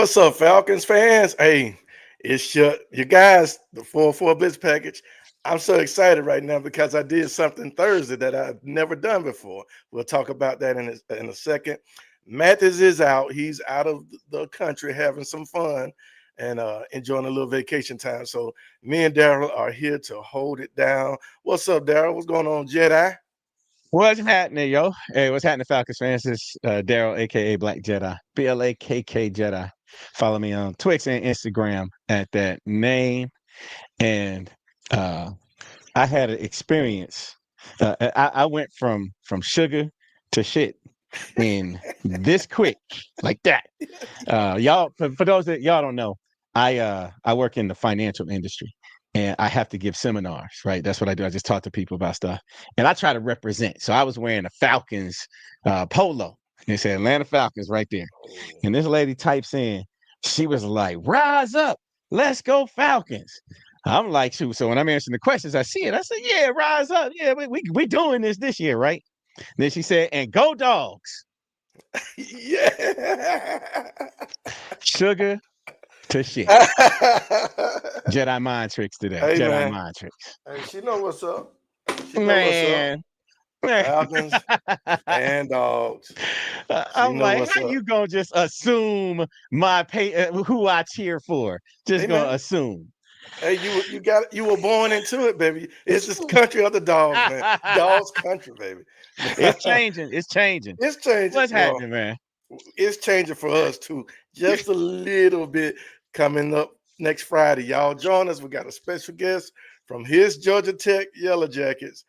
What's up, Falcons fans? Hey, it's your guys, the 4-4 Blitz package. I'm so excited right now because I did something Thursday that I've never done before. We'll talk about that in a second. Mathis is out. He's out of the country having some fun and enjoying a little vacation time. So me and Daryl are here to hold it down. What's up, Daryl? What's going on, Jedi? What's happening, yo? Hey, what's happening, Falcons fans? This is Daryl, aka Black Jedi, BLAKK Jedi. Follow me on Twix and Instagram at that name. And uh, I had an experience. I went from sugar to shit in this quick, like that. Y'all, for those that y'all don't know, I work in the financial industry and I have to give seminars, right? That's what I do. I just talk to people about stuff and I try to represent. So I was wearing a Falcons polo. And it said Atlanta Falcons right there. And this lady types in, she was like, "Rise up, let's go Falcons." I'm like, shoot. So when I'm answering the questions, I see it. I said, "Yeah, rise up. Yeah, we doing this year, right?" Then she said, "And go dogs." Yeah. Sugar to shit. Jedi mind tricks today. Hey Jedi man. mind tricks. Hey, she know what's up. She know what's up. Man. Man. Falcons and dogs. She I'm know like, what's how up. you gonna just assume my pay who I cheer for? Hey Just gonna man. assume. Hey, you were born into it, baby. It's this country of the dogs, man. Dogs country, baby. It's changing. It's changing. It's changing. What's Well, happening, man? it's changing for us too. Just a little bit coming up next Friday. Y'all join us. We got a special guest from his Georgia Tech Yellow Jackets.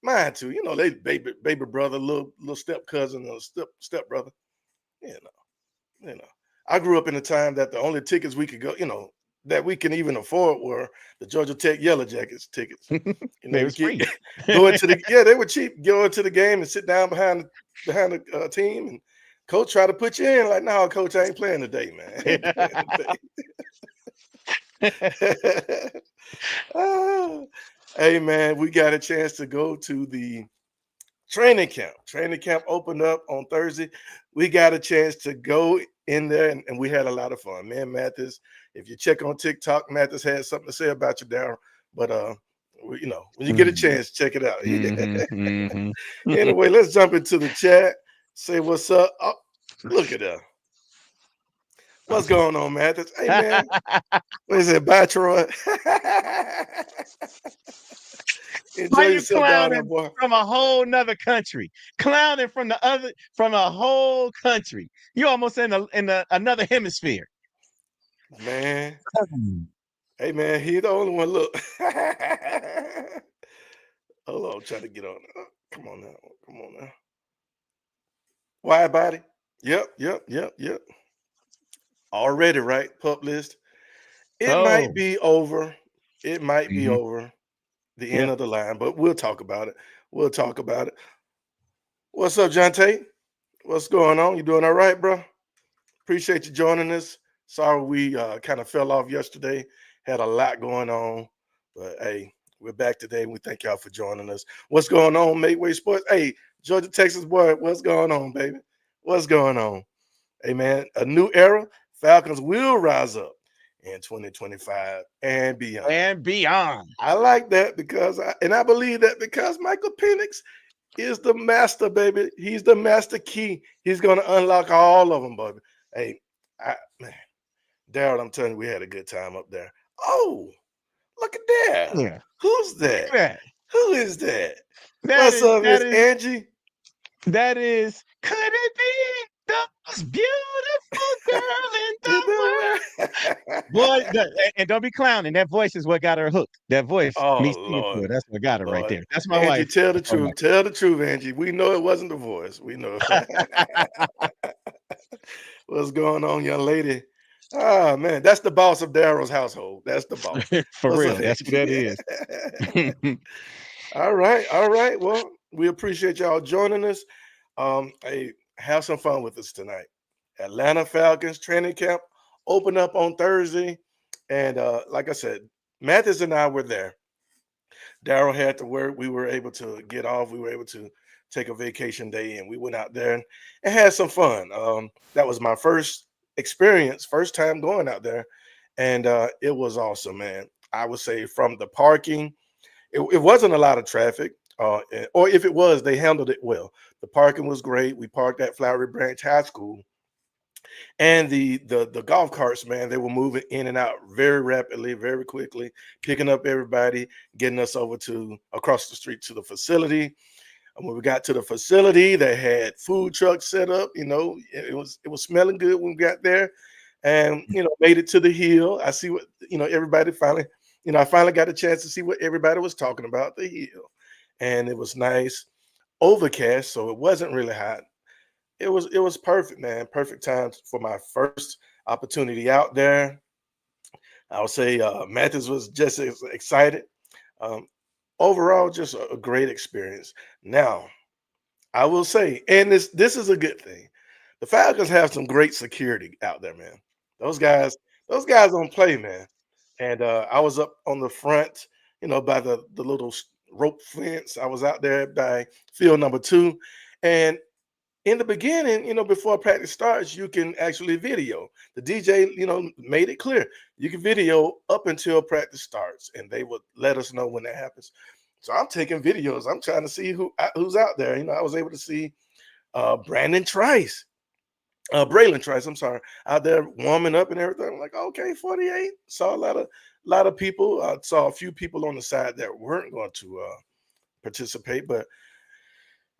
Mine too. You know, they baby brother, little step cousin, or step brother. You you know. I grew up in a time that the only tickets we could go, that we can even afford were the Georgia Tech Yellow Jackets tickets. It You was get free. going to the they were cheap. Go into the game and sit down behind the team, and coach try to put you in. Like, no, coach, I ain't playing today, man. I ain't playing today. Ah, hey, man, we got a chance to go to the training camp. Training camp opened up on Thursday. We got a chance to go in there, and we had a lot of fun. Man, Mathis, if you check on TikTok, Mathis had something to say about you, Darryl. But when you get a Mhm, chance, check it out. mhm, mhm. Anyway, let's jump into the chat. Say what's up. Oh, look at that. What's going on, Mathis? Hey, man. What is it? Bye, Troy. Why Enjoy you yourself down there, clowning boy. from a whole nother country? Clowning from a whole country. You almost in another hemisphere. Man. Hey, man, he the only one. Look. Hold on, I'm trying to get on. Come on now. Come on now. Wide body. Yep. Already, right? Pup list. It might Oh, be over. It might be hmm over the end yep. of the line, but we'll talk about it. We'll talk about it. What's up, John Tate? What's going on? You doing all right, bro? Appreciate you joining us. Sorry we kind of fell off yesterday. Had a lot going on, but hey, we're back today. We thank y'all for joining us. What's going on, Mateway Sports? Hey, Georgia, Texas boy, what's going on, baby? What's going on? Hey, man, a new era. Falcons will rise up in 2025 and beyond. And beyond. I like that and I believe that because Michael Penix is the master, baby. He's the master key. He's going to unlock all of them, baby. Hey, man, Darryl, I'm telling you, we had a good time up there. Oh, look at that. Yeah. Who's Look that? at that. Who is that? That What's is up, that Miss is Angie? that is could it be the most beautiful girl in In the world? the Boy, world. and don't be clowning. That voice is what got her hooked. That voice, Oh, me singing for Lord. her, that's what got her right Lord. there. That's my Angie, wife. tell the That's my truth. Tell the truth, Angie. We know it wasn't the voice. We know. What's going on, young lady? Ah, man, that's the boss of Daryl's household. That's the boss. wife. For What's up, real. That's who Angie? that is. All right, all right. Well, we appreciate y'all joining us. Hey, have some fun with us tonight. Atlanta Falcons Training Camp open up on Thursday, and like I said, Mathis and I were there. Daryl had to work. We were able to get off. We were able to take a vacation day, and we went out there and had some fun. That was my first experience, first time going out there, and it was awesome, man. I would say from the parking, it wasn't a lot of traffic, or if it was, they handled it well. The parking was great. We parked at Flowery Branch High School, and the golf carts, man, they were moving in and out very rapidly, very quickly, picking up everybody, getting us over to across the street to the facility. And when we got to the facility, they had food trucks set up. It was smelling good when we got there, and made it to the hill. I see what everybody finally. I finally got a chance to see what everybody was talking about, the hill, and it was nice, overcast, so it wasn't really hot. It was perfect, man. Perfect time for my first opportunity out there. I would say Mathis was just as excited. Um, Overall, just a great experience. Now, I will say, and this is a good thing. The Falcons have some great security out there, man. Those guys, those guys don't play, man. And I was up on the front, by the little rope fence. I was out there by field number 2, and in the beginning, before practice starts, you can actually video. The DJ, made it clear you can video up until practice starts, and they would let us know when that happens. So I'm taking videos. I'm trying to see who's out there. I was able to see Brandon Trice, Braylon Trice. I'm sorry, out there warming up and everything. I'm like, okay, 48. Saw a lot of people. Saw a few people on the side that weren't going to participate, but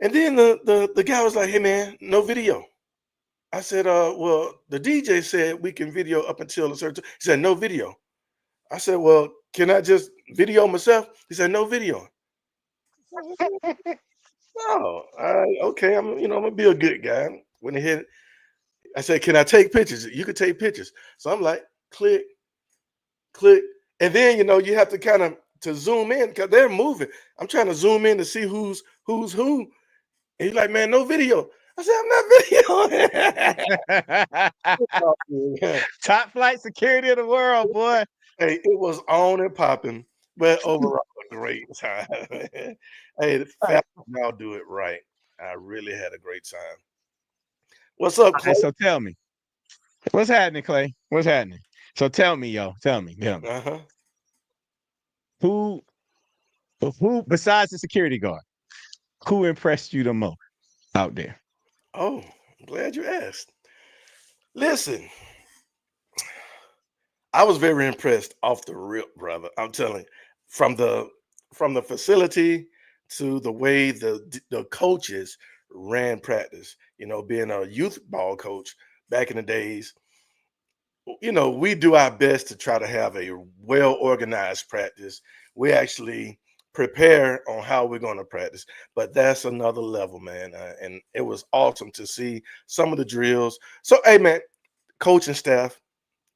and then the guy was like, "Hey man, no video." I said, well, the DJ said we can video up until a certain time. He said, no video. I said, well, can I just video myself? He said, no video. Oh, all right, okay. I'm gonna be a good guy. When he hit, I said, can I take pictures? You could take pictures. So I'm like, click, click, and then you have to kind of to zoom in because they're moving. I'm trying to zoom in to see who's who. And he's like, man, no video. I said, I'm not videoing. Top flight security of the world, boy. Hey, it was on and popping, but overall a great time. Hey, the All fact y'all do it right. I really had a great time. What's up, Clay? right, so tell me, what's happening, Clay? What's happening? So tell me, yo, tell me, Uh-huh. who, who besides the security guard, who impressed you the most out there? Oh, I'm glad you asked. Listen, I was very impressed off the rip, brother. I'm telling you, from the facility to the way the coaches ran practice. Being a youth ball coach back in the days, we do our best to try to have a well organized practice. We actually prepare on how we're going to practice, but that's another level, man. And it was awesome to see some of the drills. So, hey, man, coaching staff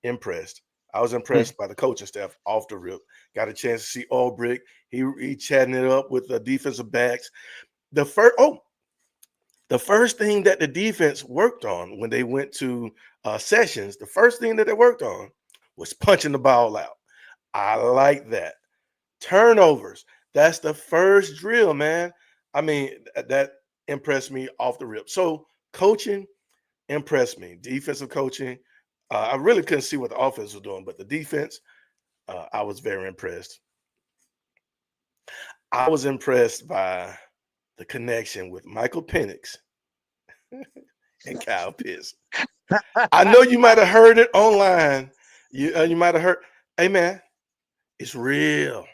impressed. I was Mm. impressed by the coaching staff off the rip. Got a chance to see Ulbrich. He chatting it up with the defensive backs. The first thing that the defense worked on when they went to sessions, the first thing that they worked on was punching the ball out. I like that. Turnovers. That's the first drill, man. I mean, that impressed me off the rip. So coaching impressed me. Defensive coaching. I really couldn't see what the offense was doing, but the defense, I was very impressed. I was impressed by the connection with Michael Penix and Kyle Pitts. I know you might have heard it online. You might have heard. Hey man, it's real.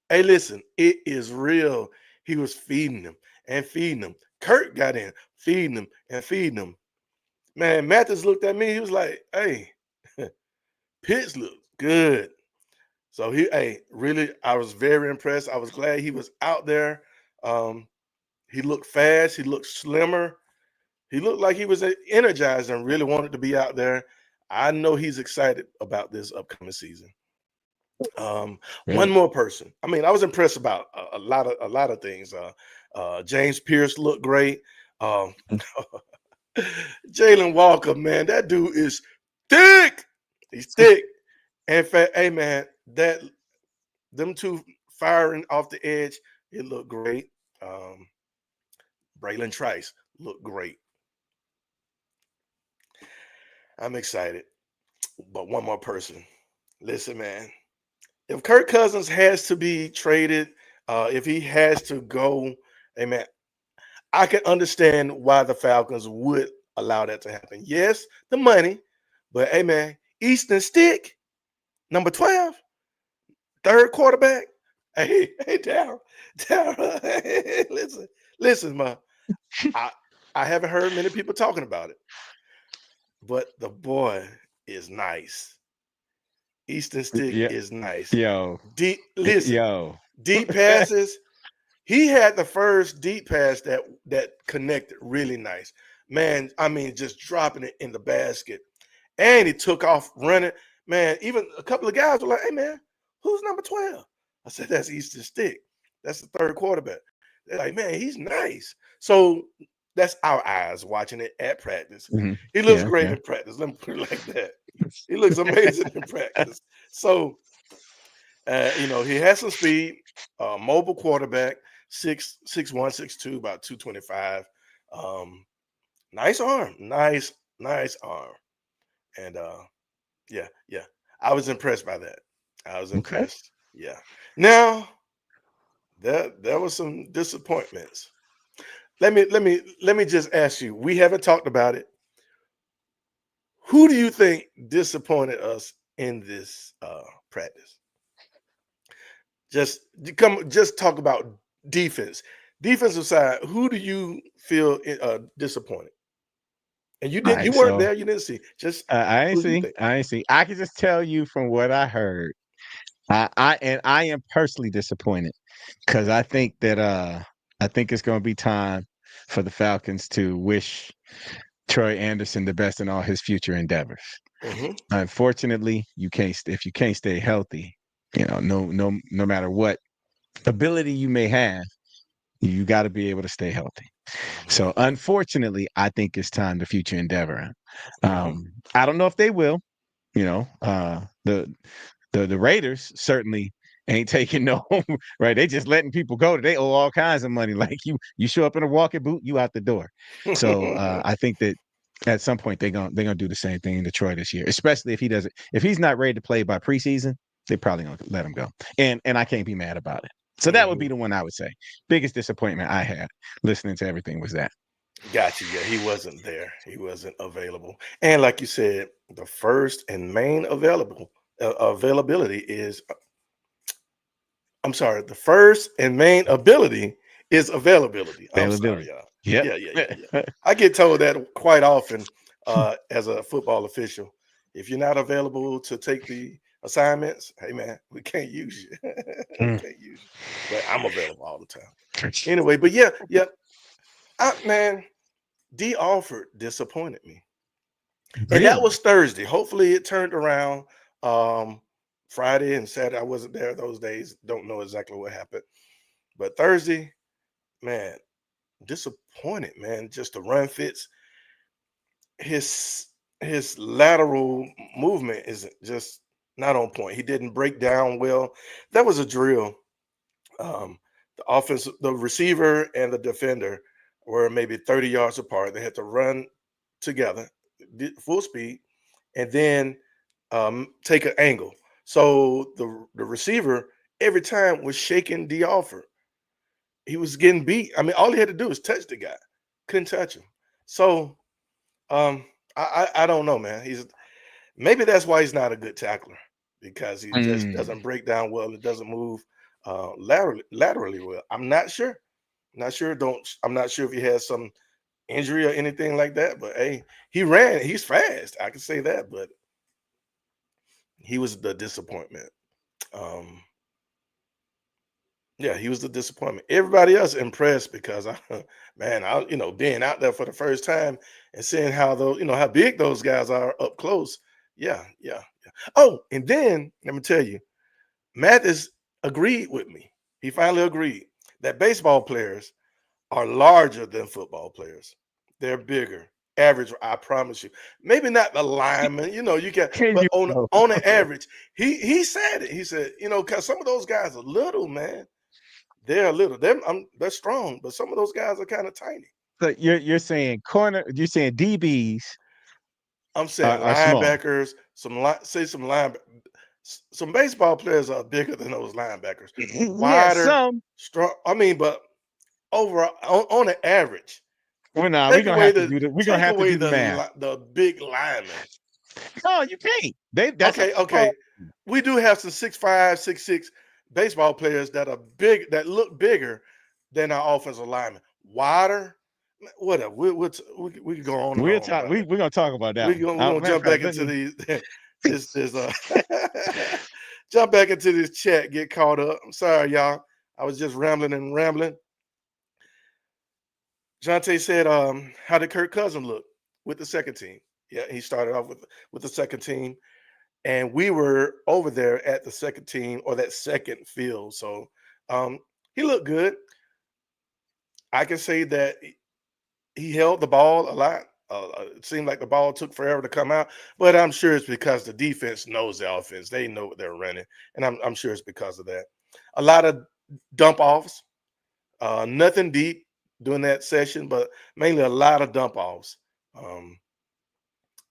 Hey, listen, it is real. He was feeding them and feeding them. Kurt got in, feeding them and feeding them. Man, Mathis looked at me. He was like, "Hey, Pitts looks good." So hey, really, I was very impressed. I was glad he was out there. Um, he looked fast. He looked slimmer. He looked like he was energized and really wanted to be out there. I know he's excited about this upcoming season. One Really? more person. I mean, I was impressed about a lot of things. James Pierce looked great. Um, Jalen Walker, man, that dude is thick. He's thick. In fact, hey man, that them two firing off the edge, it looked great. Um, Braylon Trice looked great. I'm excited. But one more person. Listen, man. If Kirk Cousins has to be traded, if he has to go, hey man, I can understand why the Falcons would allow that to happen. Yes, the money, but hey man, Easton Stick, number 12, third quarterback. Hey, Daryl, hey, listen, man. I I haven't heard many people talking about it, but the boy is nice. Easton Stick Yeah, is nice. yo, Listen, yo. deep passes. He had the first deep pass that connected really nice. Man, I mean, just dropping it in the basket. And he took off running. Man, even a couple of guys were like, hey man, who's number 12? I said, that's Easton Stick. That's the third quarterback. They're like, man, he's nice. So that's our eyes watching it at practice. Mhm. He looks Yeah, great yeah. in practice. Let me put it like that. He looks amazing in practice. So he has some speed, mobile quarterback, 6'1", 6'2", about 225. Um, nice arm, nice arm. And yeah. I was impressed by that. I was Okay. impressed. Yeah. Now there was some disappointments. Let me just ask you. We haven't talked about it. Who do you think disappointed us in this practice? Just talk about defense. Defensive side, who do you feel disappointed? And All you right. weren't So there, you didn't see. Just I ain't who do you see. think? I ain't see. I can just tell you from what I heard. I am personally disappointed because I think it's going to be time for the Falcons to wish Troy Anderson the best in all his future endeavors. Hmm. Unfortunately, you can't if you can't stay healthy, no matter what ability you may have, you got to be able to stay healthy. So Hmm. unfortunately, I think it's time to future endeavor. Hmm. I don't know if they will. The Raiders certainly ain't taking no right. They just letting people go. They owe all kinds of money. Like you show up in a walking boot, you out the door. So I think that at some point they're gonna do the same thing in Detroit this year, especially if he's not ready to play by preseason, they probably gonna let him go. And I can't be mad about it. So that would be Hmm. the one I would say. Biggest disappointment I had listening to everything was that. Gotcha. Yeah, he wasn't there. He wasn't available. And like you said, the first and main availability is I'm sorry, the first and main ability is availability. I'm sorry, Availability. y'all. Yep. Yeah. I get told that quite often as a football official. If you're not available to take the assignments, hey man, we can't use you. We Mm. can't use you. But I'm available all the time. Anyway, but yeah. Man, D Alford disappointed me. And that Really? was Thursday. Hopefully it turned around Friday and Saturday. I wasn't there those days. Don't know exactly what happened. But Thursday, man, disappointed, man. Just the run fits. His his lateral movement is just not on point. He didn't break down well. That was a drill. Um, the receiver and the defender were maybe 30 yards apart. They had to run together, full speed, and then take an angle. So the receiver every time was shaking the offer. He was getting beat. I mean, all he had to do was touch the guy. Couldn't touch him. So um, I don't know, man. He's maybe that's why he's not a good tackler because he just Mm. doesn't break down well. It doesn't move laterally well. I'm not sure. Not sure. Don't. I'm not sure if he has some injury or anything like that. But hey, he ran. He's fast. I can say that. But he was the disappointment. Um, Yeah, he was the disappointment. Everybody else impressed because man, being out there for the first time and seeing how those, how big those guys are up close. Yeah. Oh, and then let me tell you, Mathis agreed with me. He finally agreed that baseball players are larger than football players. They're bigger. Average, I promise you. Maybe not the lineman, you can, Can but you on know? on the average, he said it. He said, because some of those guys are little, man. They're little. They're strong, but some of those guys are kind of tiny. So you're saying corner, you're saying DBs I'm saying Are small. linebackers. Some baseball players are bigger than those linebackers. Yeah, Wider, some. strong. I mean, but overall, on an average, Well, nah, take away the we're gonna take have to away do the math. the big linemen. No, you can't. That's a Okay, small. okay. We do have some 6'5", 6'6" baseball players that are big, that look bigger than our offensive linemen. Wider, whatever. We can go on and We'll on talk. about We're it. gonna talk about that one. We're gonna Matter of jump fact, back let into me. these this jump back into this chat, get caught up. I'm sorry, y'all. I was just rambling and rambling. Jonte said, how did Kirk Cousins look with the second team? Yeah, he started off with the second team. And we were over there at the second team or that second field. So he looked good. I can say that he held the ball a lot. It seemed like the ball took forever to come out, but I'm sure it's because the defense knows the offense. They know what they're running, and I'm sure it's because of that. A lot of dump offs, nothing deep during that session, but mainly a lot of dump offs,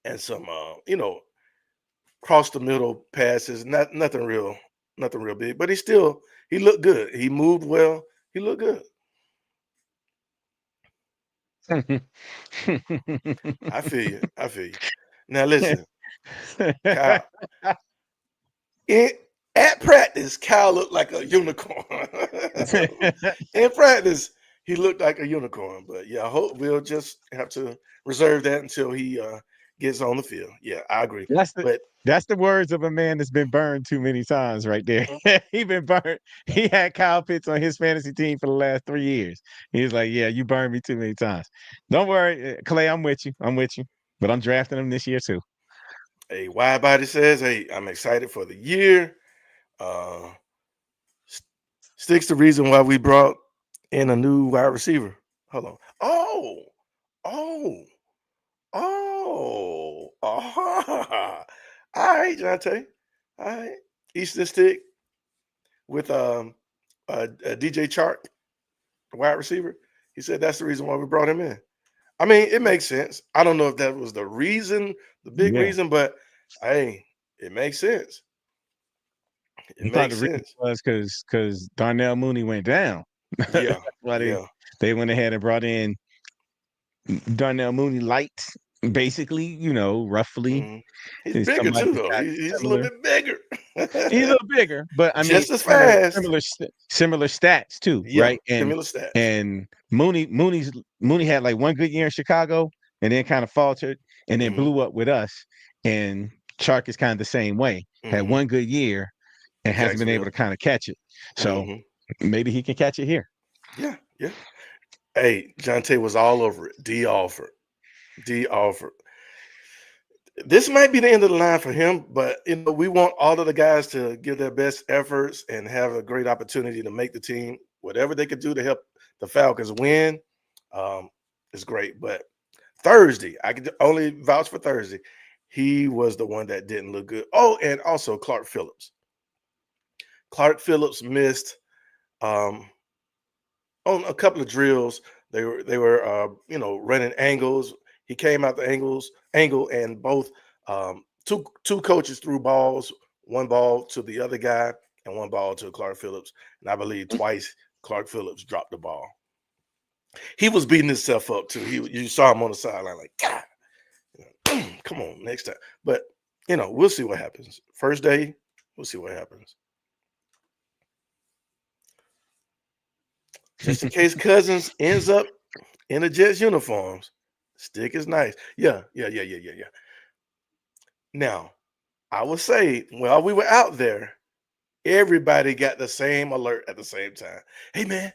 and some cross the middle passes. Nothing real big, but he looked good. He moved well. He looked good. I feel you. I feel you. Now listen, Kyle. In, at practice, Kyle looked like a unicorn. In practice, he looked like a unicorn. But yeah, I hope we'll just have to reserve that until he gets on the field. Yeah, I agree. That's the But that's the words of a man that's been burned too many times right there. He been burned. He had Kyle Pitts on his fantasy team for the last 3 years. He's like, yeah, you burned me too many times. Don't worry, Clay, I'm with you. I'm with you. But I'm drafting him this year too. hey, wide body says, hey, I'm excited for the year. Uh, Sticks the reason why we brought in a new wide receiver. Hold on. Oh, oh. All right, Jonte. All right. Easton Stick with DJ Chark, wide receiver. He said that's the reason why we brought him in. I mean, it makes sense. I don't know if that was the reason, the big Yeah. reason, but hey, it makes sense. It I thought the makes reason sense. was because Darnell Mooney went down. That's Yeah, why yeah. they went ahead and brought in Darnell Mooney light, basically, roughly Mhm. He's is bigger somebody too, that's though. got He's a little similar. bit bigger. He's a little bigger, but I mean Just as fast. similar stats too, Yeah, right? And similar stats. and Mooney had like one good year in Chicago and then kind of faltered and then Mhm, blew up with us. And Chark is kind of the same way. Had mhm. one good year and hasn't been able Jacksonville. to kind of catch it. So Mhm. maybe he can catch it here. Yeah, yeah. Hey, Jonte was all over it. D offer. D offer. This might be the end of the line for him, but we want all of the guys to give their best efforts and have a great opportunity to make the team. Whatever they could do to help the Falcons win, um, is great. But Thursday, I could only vouch for Thursday. He was the one that didn't look good. Oh, and also Clark Phillips. Clark Phillips missed um, on a couple of drills. They were running angles. He came out the angle, and both two coaches threw balls, one ball to the other guy and one ball to Clark Phillips. And I believe twice Clark Phillips dropped the ball. He was beating himself up too. You saw him on the sideline like, God, come on, next time. But we'll see what happens. First day, we'll see what happens. Just in case Cousins ends up in the Jets uniforms, stick is nice. Yeah, yeah, yeah, yeah, yeah, yeah. Now, I will say, while we were out there, everybody got the same alert at the same time. Hey man,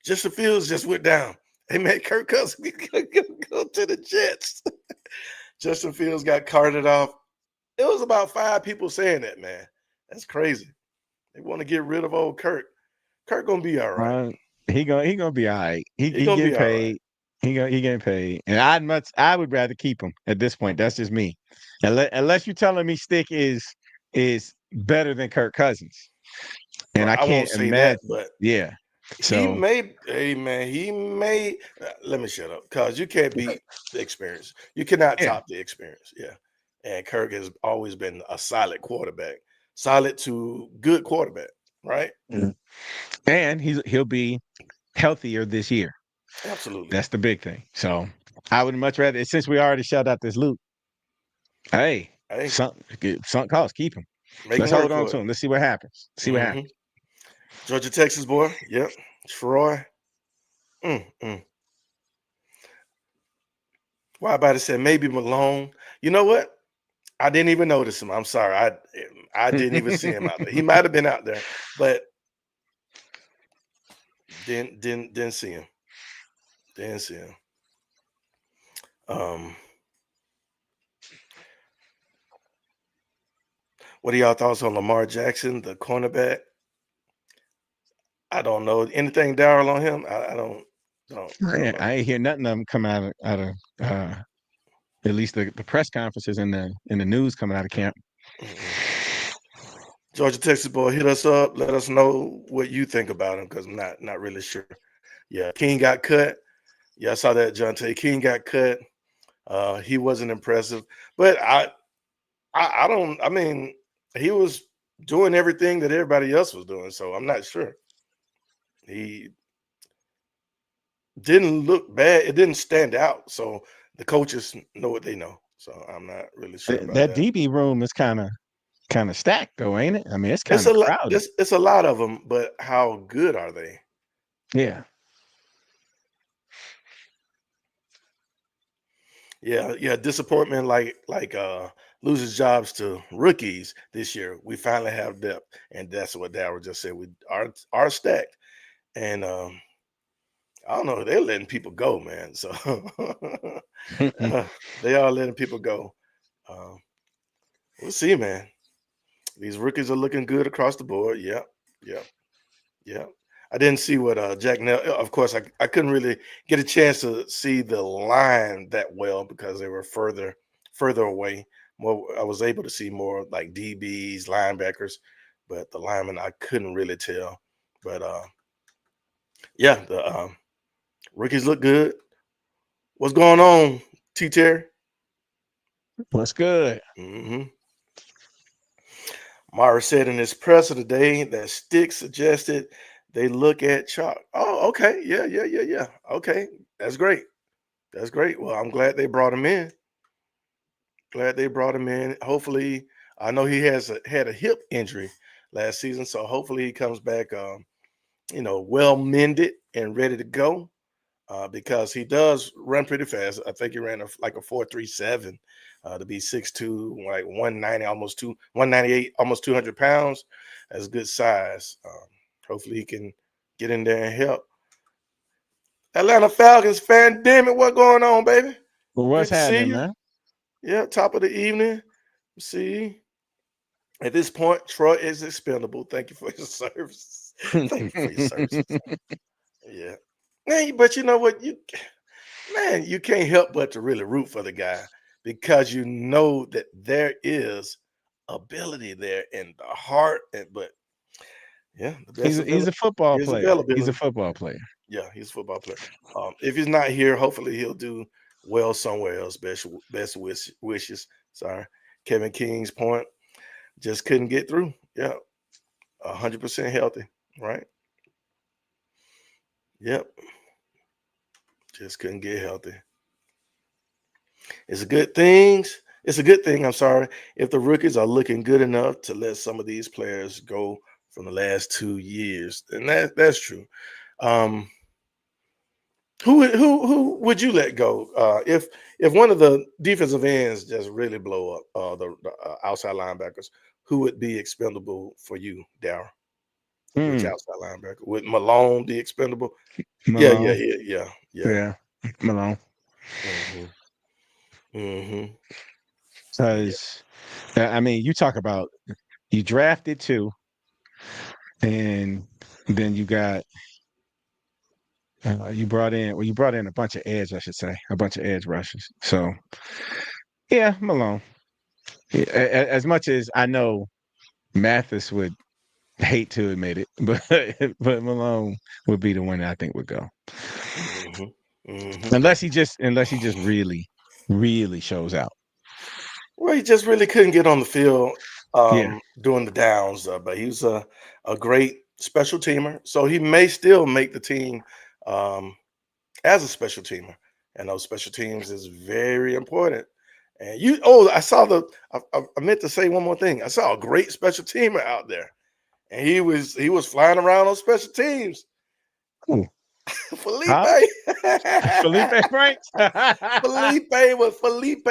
Justin Fields just went down. Hey man, Kirk Cousins go to the Jets. Justin Fields got carted off. It was about 5 people saying that, man. That's crazy. They want to get rid of old Kirk. Kirk gonna be all right. Uh, he gonna be all right. He He gonna getting be all right. paid. He getting paid. And I would rather keep him at this point. That's just me. Unless you're telling me Stick is better than Kirk Cousins. And Well, I I won't can't say that, imagine. but Yeah. he So may, hey man, he may. Let me shut up, cause you can't beat the experience. You cannot yeah. top the experience. Yeah, and Kirk has always been a solid quarterback, solid to good quarterback, right? Mhm. And he'll be healthier this year. Absolutely. That's the big thing. So I would much rather, since we already shelled out this loot, hey, Hey, sunk cost, keep him. make Let's him hold work on for to it. him. Let's see what happens. See what Hmm. happens. Georgia, Texas boy. Yep. Troy. Mm. Why about it said maybe Malone. You know what? I didn't even notice him. I'm sorry. I didn't even see him out there. He might have been out there, but didn't see him. Didn't see him. Um, what are y'all thoughts on Lamar Jackson, the cornerback? I don't know anything, Daryl, on him. I don't know. I ain't hear nothing of them coming out of at least the press conferences and the news coming out of camp. Mm-mm. Georgia Texas boy, hit us up. Let us know what you think about him because I'm not really sure. Yeah, King got cut. Yeah, I saw that John Tay. King got cut. He wasn't impressive, but I don't. I mean, he was doing everything that everybody else was doing, so I'm not sure. He didn't look bad. It didn't stand out. So the coaches know what they know. So I'm not really sure about That that. DB room is kind of stacked though, ain't it? I mean, it's It's kind a of lot. crowded. It's a lot of them, but how good are they? Yeah. Yeah. Disappointment like loses jobs to rookies this year. We finally have depth, and that's what Darryl just said. We are stacked, and I don't know. They're letting people go, man. So uh, they are letting people go. Um, we'll see, man. These rookies are looking good across the board. Yep, yep, yep. I didn't see what Jack Nell. Of course, I couldn't really get a chance to see the line that well because they were further away. More, I was able to see more like DBs, linebackers, but the linemen I couldn't really tell. But yeah, the rookies look good. What's going on, T Terry? What's good? Hmm. Mara said in his presser today that Stick suggested they look at Chalk. Oh, okay. Yeah. Okay. That's great. That's great. Well, I'm glad they brought him in. Glad they brought him in. Hopefully, I know he had a hip injury last season, so hopefully he comes back, well mended and ready to go. Because he does run pretty fast. I think he ran like a 4.37 to be 6'2", like 190, almost 198, almost 200 pounds. That's good size. Hopefully he can get in there and help. Atlanta Falcons fan, damn it, what going on, baby? Well, what's Good to see happening, you. man? Yeah, top of the evening. See, at this point, Troy is expendable. Thank you for your service. Thank you for your services. Yeah. Man, but you know what? You can't help but to really root for the guy because you know that there is ability there in the heart. But yeah, the best He's available a football is player. He's a availability. football player. Yeah, he's a football player. If he's not here, hopefully he'll do well somewhere else. Best wishes. Sorry, Kevin King's point just couldn't get through. Yeah, 100% healthy. Right. Yep, just couldn't get healthy. It's a good thing. It's a good thing, I'm sorry, if the rookies are looking good enough to let some of these players go from the last 2 years. And that's true. Um, who would you let go if one of the defensive ends just really blow up the outside linebackers? Who would be expendable for you, Darryl? Which Mm, outside linebacker? Would Malone be expendable? Malone. Yeah. Yeah, Malone. Hmm. Hmm. Yeah. Because I mean, you talk about you drafted two, and then you brought in a bunch of edge, I should say, a bunch of edge rushers. So yeah, Malone. Yeah, as much as I know Mathis would hate to admit it, but but Malone would be the one that I think would go. Hmm. Hmm. Unless he just really, really shows out. Well, he just really couldn't get on the field Yeah. during the downs, but he was a great special teamer. So he may still make the team um, as a special teamer. And those special teams is very important. And I saw I meant to say one more thing. I saw a great special teamer out there, and he was flying around on special teams. Ooh. Felipe, Huh? Felipe Franks? Felipe was Felipe.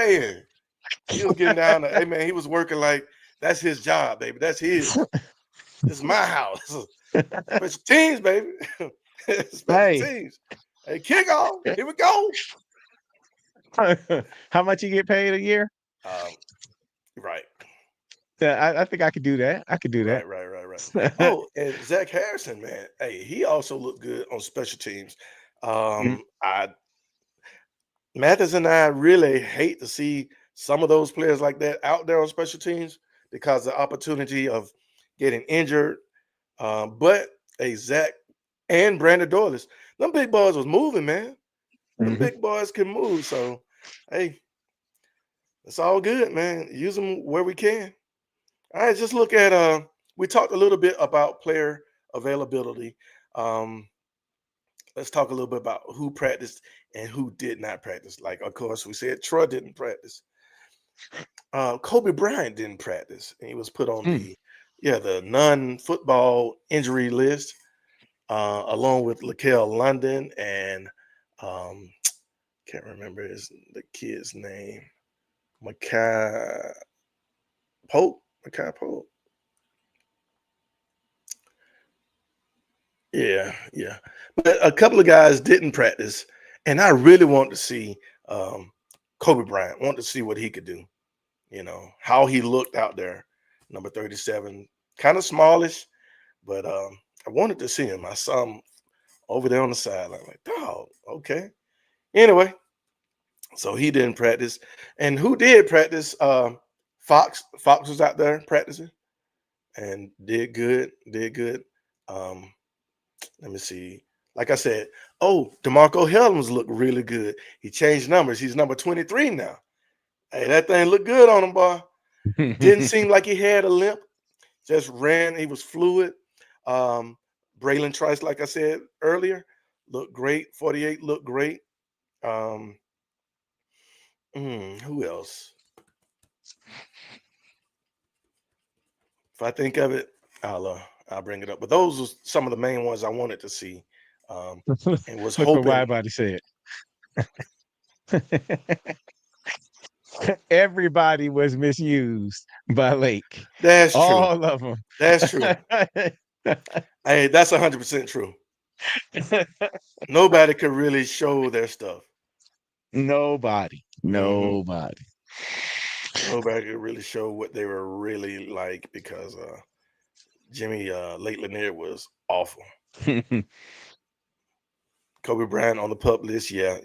He was getting down. Hey man, he was working like that's his job, baby. That's his. This is my house. Special teams, baby. Special Hey, teams. Hey, kickoff. Here we go. how much you get paid a year? Um, right, Yeah, I think I could do that. I could do that. right. Oh, and Zach Harrison, man. Hey, he also looked good on special teams. Mhm, I Mathis and I really hate to see some of those players like that out there on special teams because the opportunity of getting injured. But hey, Zach and Brandon Doyle's, them big boys was moving, man. Them mhm. big boys can move. So, hey, it's all good, man. Use them where we can. All right, just look at we talked a little bit about player availability. Um, let's talk a little bit about who practiced and who did not practice. Like, of course, we said Troy didn't practice. Kobe Bryant didn't practice, and he was put on Mm. the non-football injury list, along with Lakel London and um, can't remember the kid's name, Makai Pope, Makai Pope. Yeah. But a couple of guys didn't practice, and I really want to see um, Kobe Bryant. Want to see what he could do. How he looked out there, number 37, kind of smallish, but I wanted to see him. I saw him over there on the sideline, like, dog, okay. Anyway, so he didn't practice, and who did practice? Fox. Fox was out there practicing and did good. Did good. Um, Let me see. Like I said, DeMarco Hellams looked really good. He changed numbers. He's number 23 now. Hey, that thing looked good on him, boy. Didn't seem like he had a limp. Just ran. He was fluid. Um, Braylon Trice, like I said earlier, looked great. 48 looked great. Um, who else? If I think of it, I'll bring it up. But those are some of the main ones I wanted to see, and was Look what hoping. Widebody said. Everybody was misused by Lake. That's true. All of them. That's true. Hey, that's 100% true. Nobody could really show their stuff. Nobody. hmm Nobody. Nobody could really show what they were really like because Jimmy Lake Lanier was awful. Kobe Bryant on the pup list, yeah.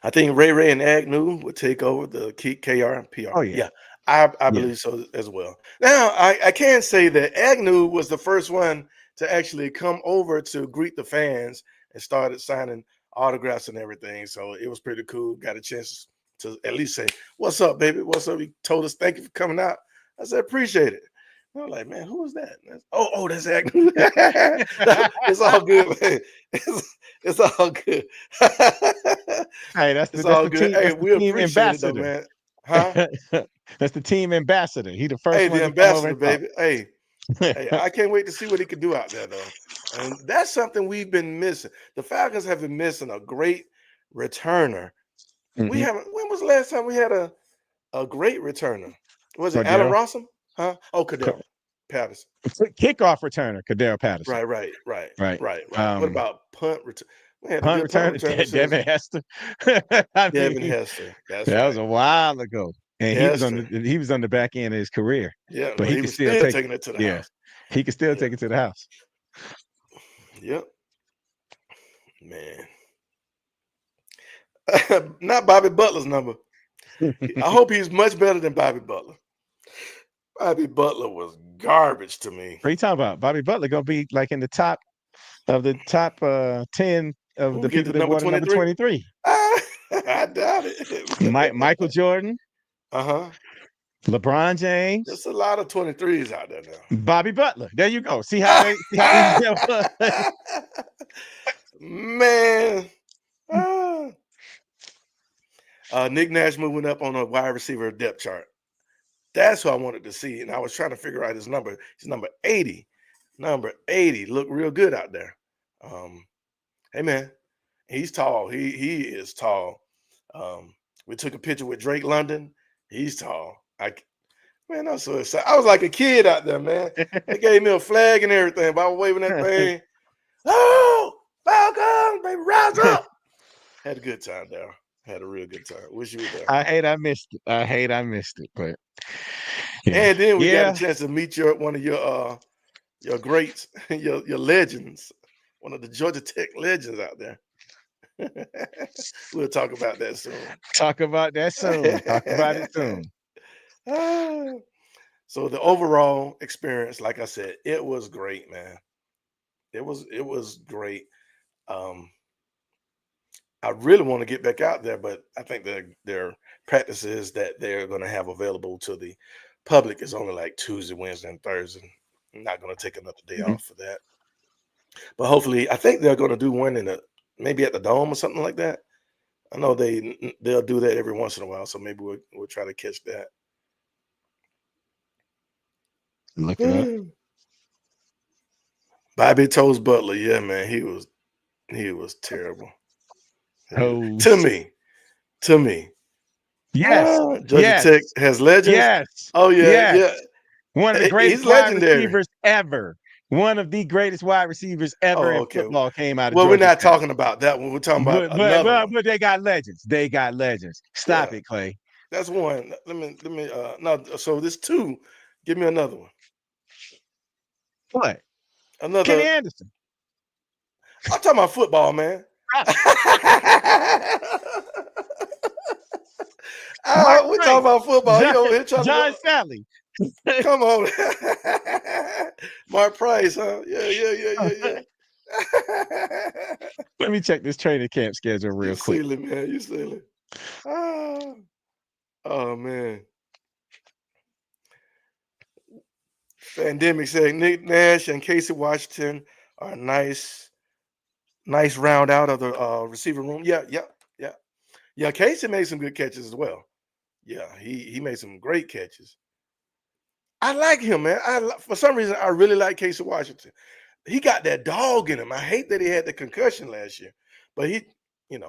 I think Ray and Agnew would take over the KR and PR. Oh yeah. Yeah, I Yeah. believe so as well. Now, I can say that Agnew was the first one to actually come over to greet the fans and started signing autographs and everything. So it was pretty cool. Got a chance to at least say, "What's up, baby? What's up?" He told us, "Thank you for coming out." I said, "Appreciate it." I was like, "Man, who was that?" That's Agnew. It's all good, man. It's all good. Hey, that's It's the that's all the good. team Hey, that's the we team appreciate it though, ambassador. man. Huh? That's the team ambassador. He the first Hey, one the to come over ambassador, and talk. baby. Hey, I can't wait to see what he can do out there, though. And that's something we've been missing. The Falcons have been missing a great returner. We Mhm. haven't. When was the last time we had a great returner? Was it Allen Cordero. Rossum? Huh? Oh, Co- Cadell Patterson. Kickoff returner, Kadero Patterson. Right. Right. What about punt return? We had a Punt good punt returner, returner since Devin Hester. I Devin mean, Hester. That's that was right. a while ago. And Hester. he was on the back end of his career. Yeah, But but he he could was still still take taking it to the yeah. house. He could still Yeah. take it to the house. Yep. Man. Not Bobby Butler's number. I hope he's much better than Bobby Butler. Bobby Butler was garbage to me. What are you talking about? Bobby Butler gonna be like in the top 10 Who of we the get people the that number wore the number 23? 23. Ah, I doubt it. Michael Jordan, Uh-huh. LeBron James, There's a lot of 23s out there Bobby Butler. There you go. See how easy now. that was. Man. Ah. Nick Nash moving up on a wide receiver depth chart. That's who I wanted to see. And I was trying to figure out his number. He's number 80. Number 80. Look real good out there. Hey man, he's tall. He is tall. We took a picture with Drake London. He's tall. Man, I'm so excited. I was like a kid out there, man. They gave me a flag and everything, but I was waving that thing. Oh, Falcons, baby, rise up. Had a good time there. Had a real good time. Wish you were there. I hate I missed it. But yeah. And then we got Yeah. a chance to meet one of your greats, your legends, one of the Georgia Tech legends out there. We'll talk about that soon. Talk about that soon. Talk about it soon. So the overall experience, like I said, it was great, man. It was great. I really want to get back out there, but I think their practices that they're going to have available to the public is only like Tuesday, Wednesday, and Thursday. I'm not going to take another day Mhm. off for that. But hopefully, I think they're going to do one maybe at the Dome or something like that. I know they'll do that every once in a while, so maybe we'll try to catch that. Look it up. Bobby Toes Butler, yeah, man, he was terrible. Toes. To me. Yes. Georgia Tech has legends. Yes. Oh yeah, yes. yeah. One of the greatest He's wide legendary. receivers ever. One of the greatest wide receivers ever in football came out of Well, Georgia we're not Tech. talking about that one. We're talking about another one. But they got legends. They got legends. Stop it, Clay. That's one. Let me no, so there's two. Give me another one. What? Another Kenny Anderson. I'm talking about football, man. We're talking about football. John Sally. Come on. Mark Price, huh? Yeah. Let me check this training camp schedule real quick. You silly, man. You silly. Oh man. Pandemic said Nick Nash and Casey Washington are a nice round out of the receiver room. Yeah. Casey made some good catches as well. Yeah, he made some great catches. I like him, man. For some reason, I really like Casey Washington. He got that dog in him. I hate that he had the concussion last year, but he, and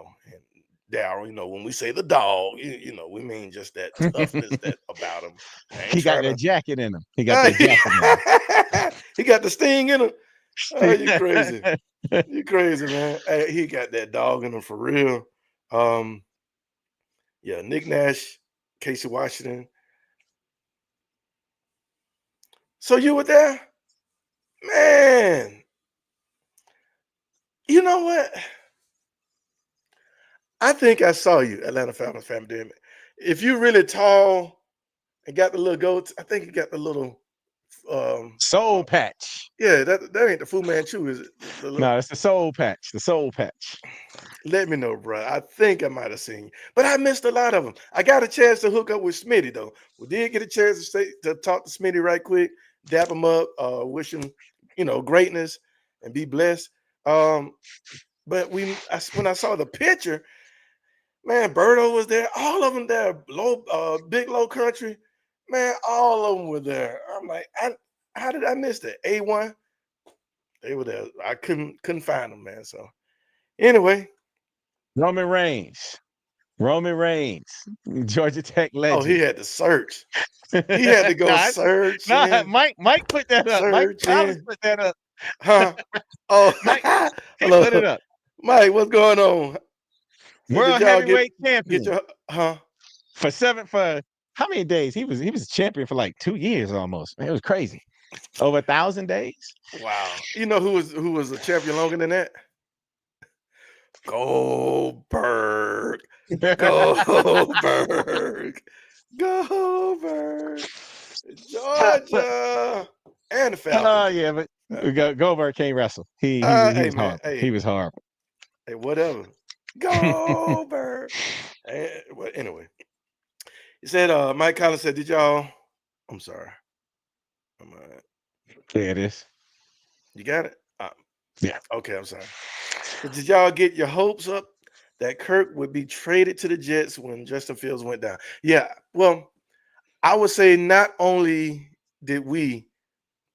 Darryl, when we say the dog, we mean just that toughness about him. He got that jacket in him. He got that jacket in him. He got the sting in him. Oh, you crazy. You crazy, man. Hey, he got that dog in him for real. Yeah, Nick Nash, Casey Washington. So you were there? Man. You know what? I think I saw you, Atlanta Falcons fan. If you're really tall and got the little goats, I think you got the little soul patch. Yeah, that ain't the Fu Manchu, is it? No, it's the soul patch. The soul patch. Let me know, bro. I think I might have seen you, but I missed a lot of them. I got a chance to hook up with Smitty though. We did get a chance to talk to Smitty right quick, dap him up, wish him, greatness and be blessed. But when I saw the picture, man, Birdo was there. All of them there. Big Low Country, man. All of them were there. I'm like, how did I miss that? A1, they were there. I couldn't find them, man. So anyway, Roman Reigns, Georgia Tech legend. Oh, he had to search. He had to go search. Mike put that up. Mike Thomas put that up. Huh? Oh, Mike, he hello. put it up. Mike, what's going on? World heavyweight champion. For how many days? He was a champion for like 2 years almost. Man, it was crazy. Over 1,000 days. Wow. You know who was a champion longer than that? Goldberg. Georgia. And the Falcons. Oh yeah, but Goldberg can't wrestle. He was horrible. Hey, whatever. Goldberg. Well, anyway, he said, Mike Collins said, did y'all, I'm sorry. There it is. You got it? Yeah. Okay, I'm sorry. Did y'all get your hopes up that Kirk would be traded to the Jets when Justin Fields went down? Yeah. Well, I would say not only did we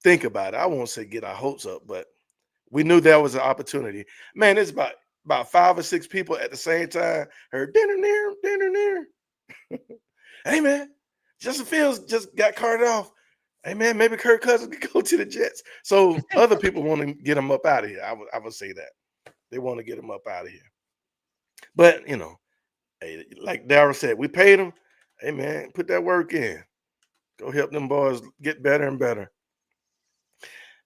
think about it, I won't say get our hopes up, but we knew there was an opportunity. Man, it's about 5 or 6 people at the same time heard dinner near, dinner near. Hey man, Justin Fields just got carted off. Hey man, maybe Kirk Cousins could go to the Jets. So other people want to get him up out of here. I would say that. They want to get him up out of here. But hey, like Darryl said, we paid him. Hey man, put that work in. Go help them boys get better and better.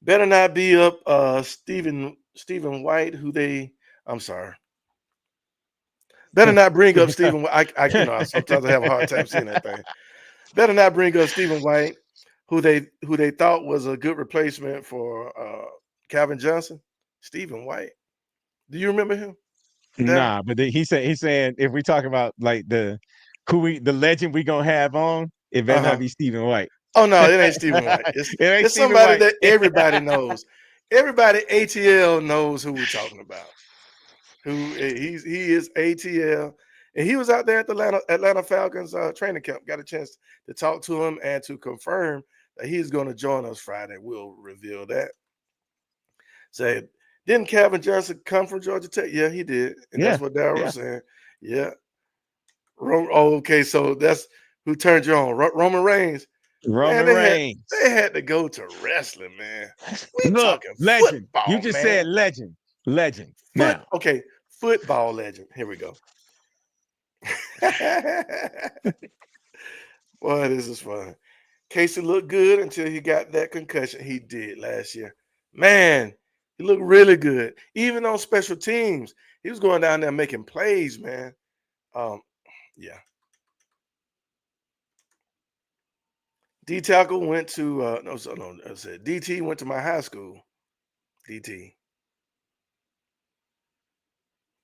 Better not be up Stephen White, who they I'm sorry. Better not bring up Stephen White. Sometimes I have a hard time saying that thing. Better not bring up Stephen White, who they thought was a good replacement for Calvin Johnson. Stephen White. Do you remember him? Darryl? Nah, but he's saying if we talk about like the legend we gonna have on, it better not Uh-huh. be Stephen White. Oh no, it ain't Stephen White. It's It ain't it's Stephen somebody White. that everybody knows. Everybody ATL knows who we're talking about. He is ATL, and he was out there at the Atlanta Falcons training camp. Got a chance to talk to him and to confirm that he's going to join us Friday. We'll reveal that. Say, didn't Calvin Johnson come from Georgia Tech? Yeah, he did, and Yeah, that's what Darryl yeah. was saying. Yeah. Okay, so that's who turned you on. Roman Reigns. Man, Roman they had Reigns. they had to go to wrestling, man. We Look, talking legend. You football, just said man. legend. Legend. Now, Okay, football legend. Here we go. Boy, this is fun. Casey looked good until he got that concussion he did last year. Man, he looked really good. Even on special teams, he was going down there making plays, man. Yeah. D tackle went to no, I said DT went to my high school. DT,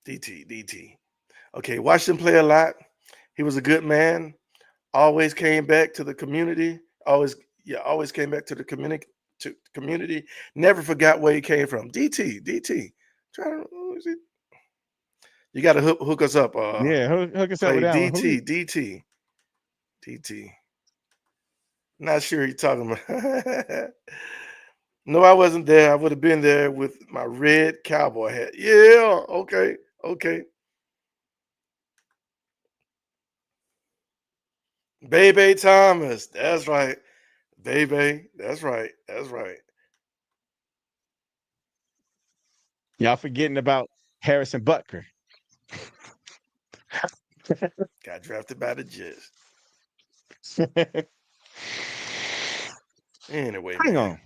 DT. Okay, watched him play a lot. He was a good man. Always came back to the community. Always came back to the community. Never forgot where he came from. DT. Try to who is it? You got to hook us up. yeah, hook us up with Play that one. Who? DT. Not sure you're talking about. No, I wasn't there. I would have been there with my red cowboy hat. Yeah, okay. Bebe Thomas. That's right. Bebe. That's right. Y'all forgetting about Harrison Butker. Got drafted by the Jets. Anyway, Hang man. on.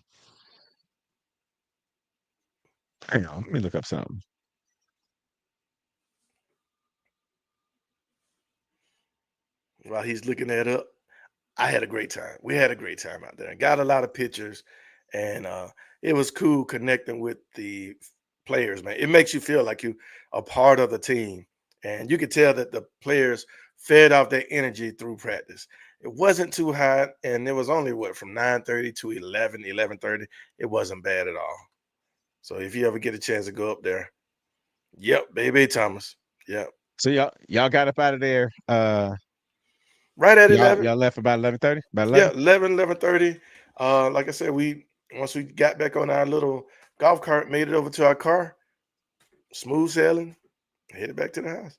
Hang on. Let me look up something. While he's looking that up, I had a great time. We had a great time out there. Got a lot of pictures, and it was cool connecting with the players, man. It makes you feel like you a part of the team, and you could tell that the players fed off their energy through practice. It wasn't too hot, and it was only from 9:30 to 11:30. It wasn't bad at all. So if you ever get a chance to go up there, yep, baby Thomas, yep, So y'all got up out of there. right at Y'all 11. y'all left about 11:30. About Yeah, 11. 11:30. Like I said, once we got back on our little golf cart, made it over to our car, smooth sailing, headed back to the house.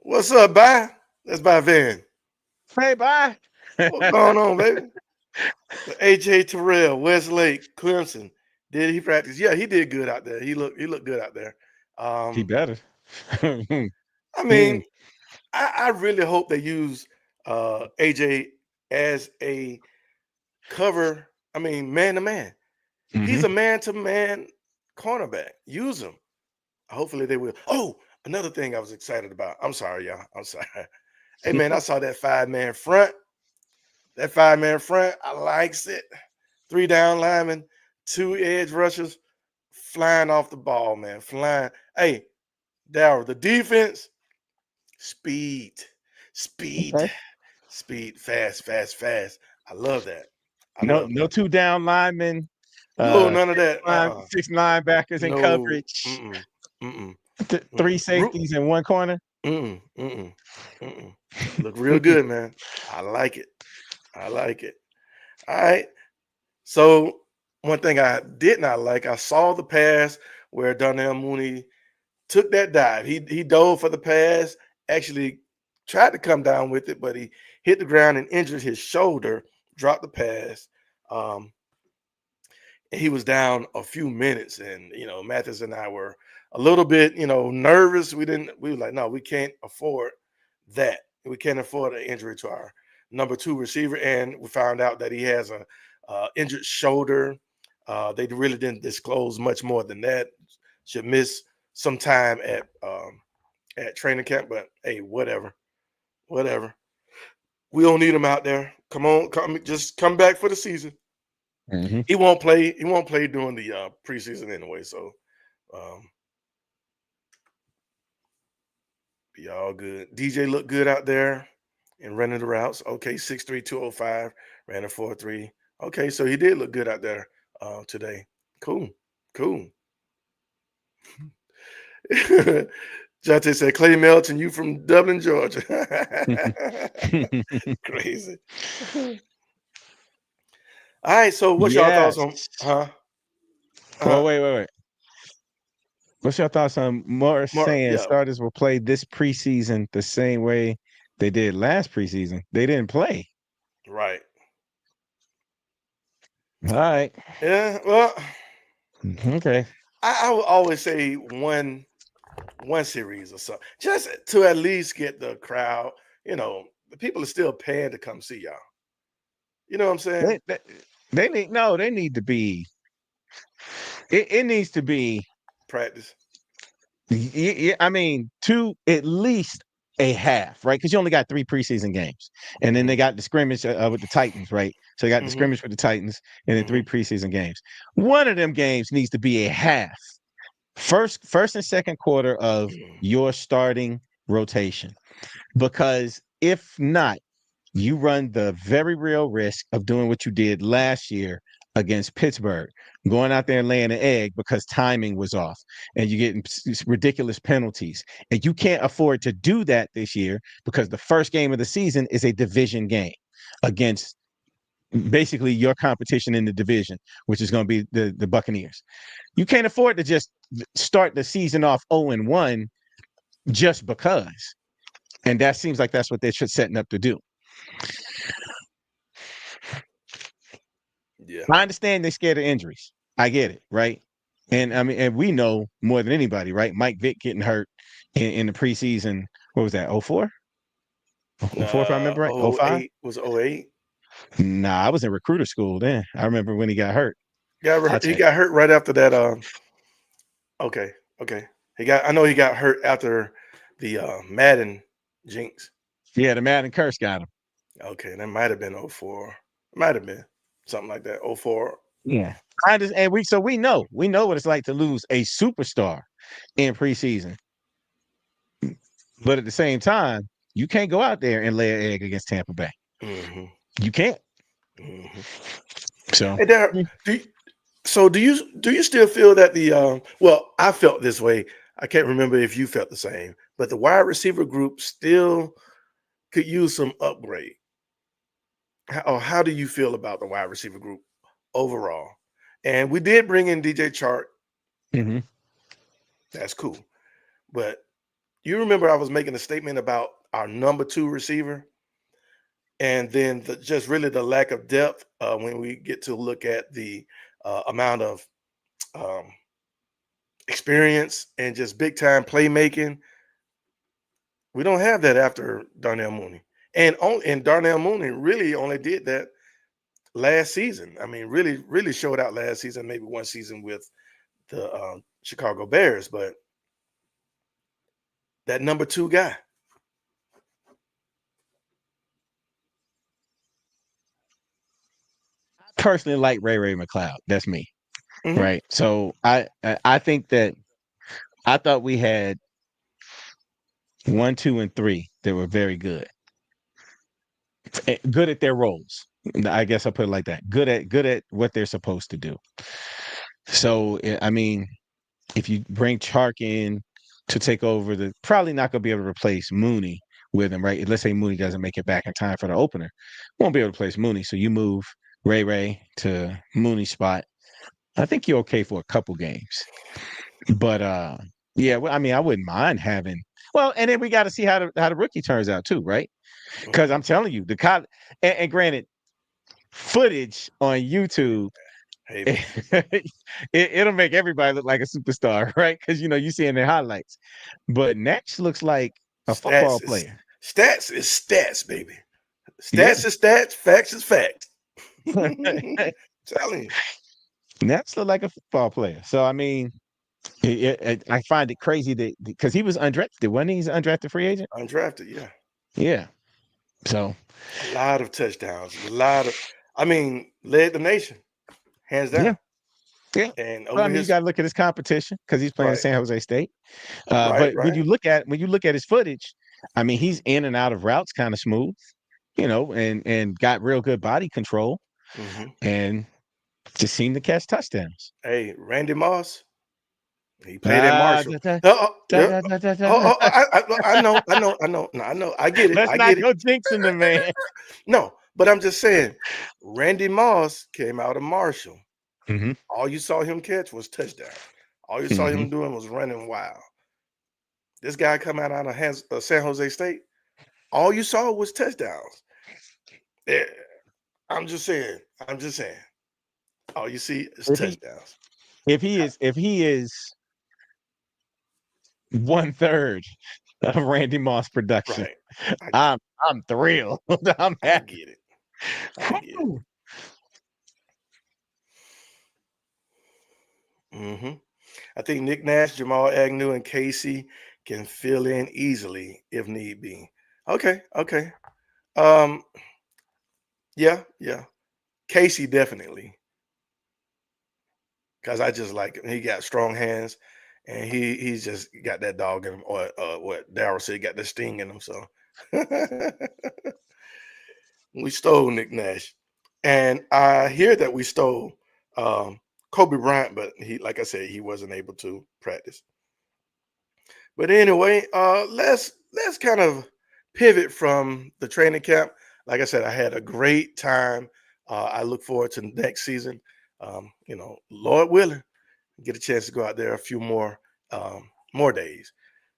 What's up, bye? That's by Van. Hey, bye. What's going on, baby? The AJ Terrell, Westlake, Clemson. Did he practice? Yeah, he did good out there. He looked good out there. He better. I Hmm. mean, I really hope they use AJ as a cover. I mean, man to man. He's Hmm. a man-to-man cornerback. Use him. Hopefully they will. Oh, another thing I was excited about. I'm sorry, y'all. I'm sorry. Hey man, I saw that five-man front. That five-man front, I likes it. 3 down linemen, 2 edge rushers, flying off the ball, man. Flying. Hey, Darryl, the defense, speed, speed, Okay. speed, fast, fast, fast. I love that. I No, love no that. two down linemen, No, none of that. six linebackers in No. coverage, Mm-mm. Mm-mm. three Mm-mm. safeties in one corner. Mm-mm. Mm-mm. Mm-mm. Look real good, man. I like it. I like it. All right. So one thing I did not like, I saw the pass where Donnell Mooney took that dive. He dove for the pass, actually tried to come down with it, but he hit the ground and injured his shoulder, dropped the pass. Um, and he was down a few minutes. And Mathis and I were a little bit, nervous. We were like, no, we can't afford that. We can't afford an injury to our number two receiver. And we found out that he has a injured shoulder. They really didn't disclose much more than that. Should miss some time at training camp, but hey, whatever, whatever. We don't need him out there. Come on, just come back for the season. Mhm. He won't play. He won't play during the preseason anyway. So um, be all good. DJ looked good out there and running the routes. Okay, 6'3", 205, ran a 4.3. Okay, so he did look good out there today. Cool, cool. Jonte said, Clay Melton, you from Dublin, Georgia. Crazy. All right, so what's y'all thoughts Yes. on Well, uh wait. What's your thoughts on more more saying yeah, starters will play this preseason the same way they did last preseason? They didn't play. right. All right. Yeah, well, Okay. I would always say one series or so, just to at least get the crowd. The people are still paying to come see y'all. You know what I'm saying? They, they, they need to be it needs to be Practice. I mean, two at least a half, right? Because you only got three preseason games, and then Hmm. they got the scrimmage with the Titans, right? So they got the Hmm. scrimmage with the Titans, and then three Hmm. preseason games. One of them games needs to be a half. First and second quarter of your starting rotation, because if not, you run the very real risk of doing what you did last year against Pittsburgh, going out there and laying an egg because timing was off and you're getting ridiculous penalties. And you can't afford to do that this year because the first game of the season is a division game against basically your competition in the division, which is going to be the Buccaneers. You can't afford to just start the season off 0-1 just because. And that seems like that's what they're setting up to do. Yeah. I understand they're scared of injuries. I get it, right? And I mean, and we know more than anybody, right? Mike Vick getting hurt in the preseason. What was that? 04? 04, if I remember right? 05? 08 was 08. Nah, I was in recruiter school then. I remember when he got hurt. I'll He check. got hurt right after that. Okay, okay. I know he got hurt after the Madden jinx. Yeah, the Madden curse got him. Okay, that might have been 04. It might have been something like that. 04. Yeah. I just and we know what it's like to lose a superstar in preseason. But at the same time, you can't go out there and lay an egg against Tampa Bay. Hmm. You can't. Hmm. So Hey, Darryl, do you, do you still feel that well, I felt this way. I can't remember if you felt the same, but the wide receiver group still could use some upgrade. How do you feel about the wide receiver group overall? And we did bring in DJ Chart. mhm. That's cool. But you remember I was making a statement about our number two receiver, and then just really the lack of depth when we get to look at the amount of um, experience and just big time playmaking. We don't have that after Darnell Mooney, and Darnell Mooney really only did that last season. I mean, really showed out last season, maybe one season with the Chicago Bears, but that number two guy. Personally like Ray McLeod. That's me. Hmm. right? So I think that I thought we had 1, 2, and 3 that were very good. Good at their roles. I guess I'll put it like that. Good at what they're supposed to do. So I mean, if you bring Chark in to take over, the probably not going to be able to replace Mooney with him, right? Let's say Mooney doesn't make it back in time for the opener, won't be able to replace Mooney. So you move Ray to Mooney's spot. I think you're okay for a couple games, but yeah, well, I mean, I wouldn't mind having. Well, and then we got to see how the rookie turns out too, right? Because I'm telling you, and granted, footage on YouTube, Hey man, it'll make everybody look like a superstar, right? Because you see in their highlights. But Nash looks like a football stats is player. stats, baby. Yeah. Stats is stats. Facts is facts. Telling you, Nash look like a football player. So I mean, I find it crazy that because he was undrafted, wasn't he? He's an undrafted free agent. undrafted. Yeah, Yeah. So a lot of touchdowns. A lot of. I mean, led the nation hands yeah, down. yeah. And Well, I over mean, you his got to look at his competition because he's playing at right, San Jose State. right, But when right. you look at his footage, I mean, he's in and out of routes kind of smooth, and got real good body control Hmm. and just seemed to catch touchdowns. Hey, Randy Moss. He played at Ah, Marshall. da, da, da, Yeah. da, da, da, Oh, da. I know, I know, I know. No, I know. I get it. Let's I not get it. go jinxing the man. No, but I'm just saying, Randy Moss came out of Marshall. Hmm. All you saw him catch was touchdowns. All you saw Hmm. him doing was running wild. This guy come out of San Jose State. All you saw was touchdowns. Eh, I'm just saying. I'm just saying. All you see is If he touchdowns. if he is 1/3 of Randy Moss production, Right. I I'm I'm thrilled. I'm I happy. get it. I get it. Hmm. I think Nick Nash, Jamal Agnew, and Casey can fill in easily if need be. Okay, okay. Um, yeah, yeah. Casey definitely, because I just like him. He got strong hands, and he's just got that dog in him. Or what Daryl said, he got the sting in him. So we stole Nick Nash, and I hear that we stole um, Kobe Bryant, but like I said, he wasn't able to practice. But anyway, let's kind of pivot from the training camp. Like I said, I had a great time. I look forward to next season. Lord willing, get a chance to go out there a few more days.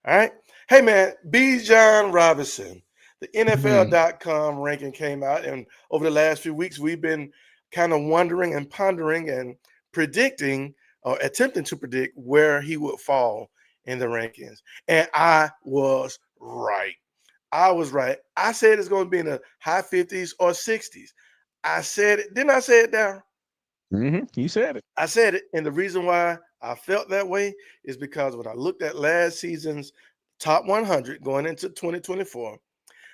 All right. Hey man, B. John Robinson, the Mhm. NFL.com ranking came out, and over the last few weeks, we've been kind of wondering and pondering and predicting or attempting to predict where he would fall in the rankings. And I was right. I was right. I said it's going to be in the high 50s or 60s. I said it. Didn't I say it down? You said it. I said it, and the reason why I felt that way is because when I looked at last season's top 100 going into 2024,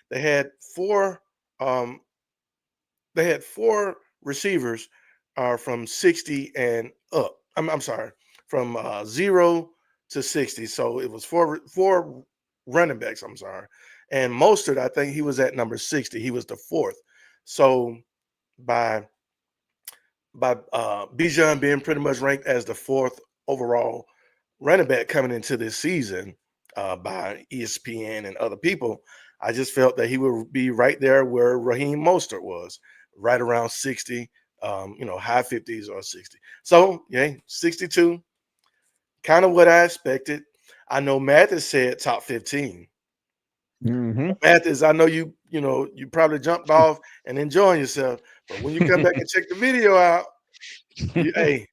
they had four. Um, they had four receivers from 60 and up. I'm sorry, from 0 to 60. So it was four running backs. I'm sorry, and Mostert, I think he was at number 60. He was the fourth. So by Bijan being pretty much ranked as the fourth overall running back coming into this season by ESPN and other people, I just felt that he would be right there where Raheem Mostert was, right around 60, high 50s or 60. So, yeah, 62, kind of what I expected. I know Mathis said top 15. Hmm. Mathis, I know you probably jumped off and enjoying yourself, but when you come back and check the video out, hey,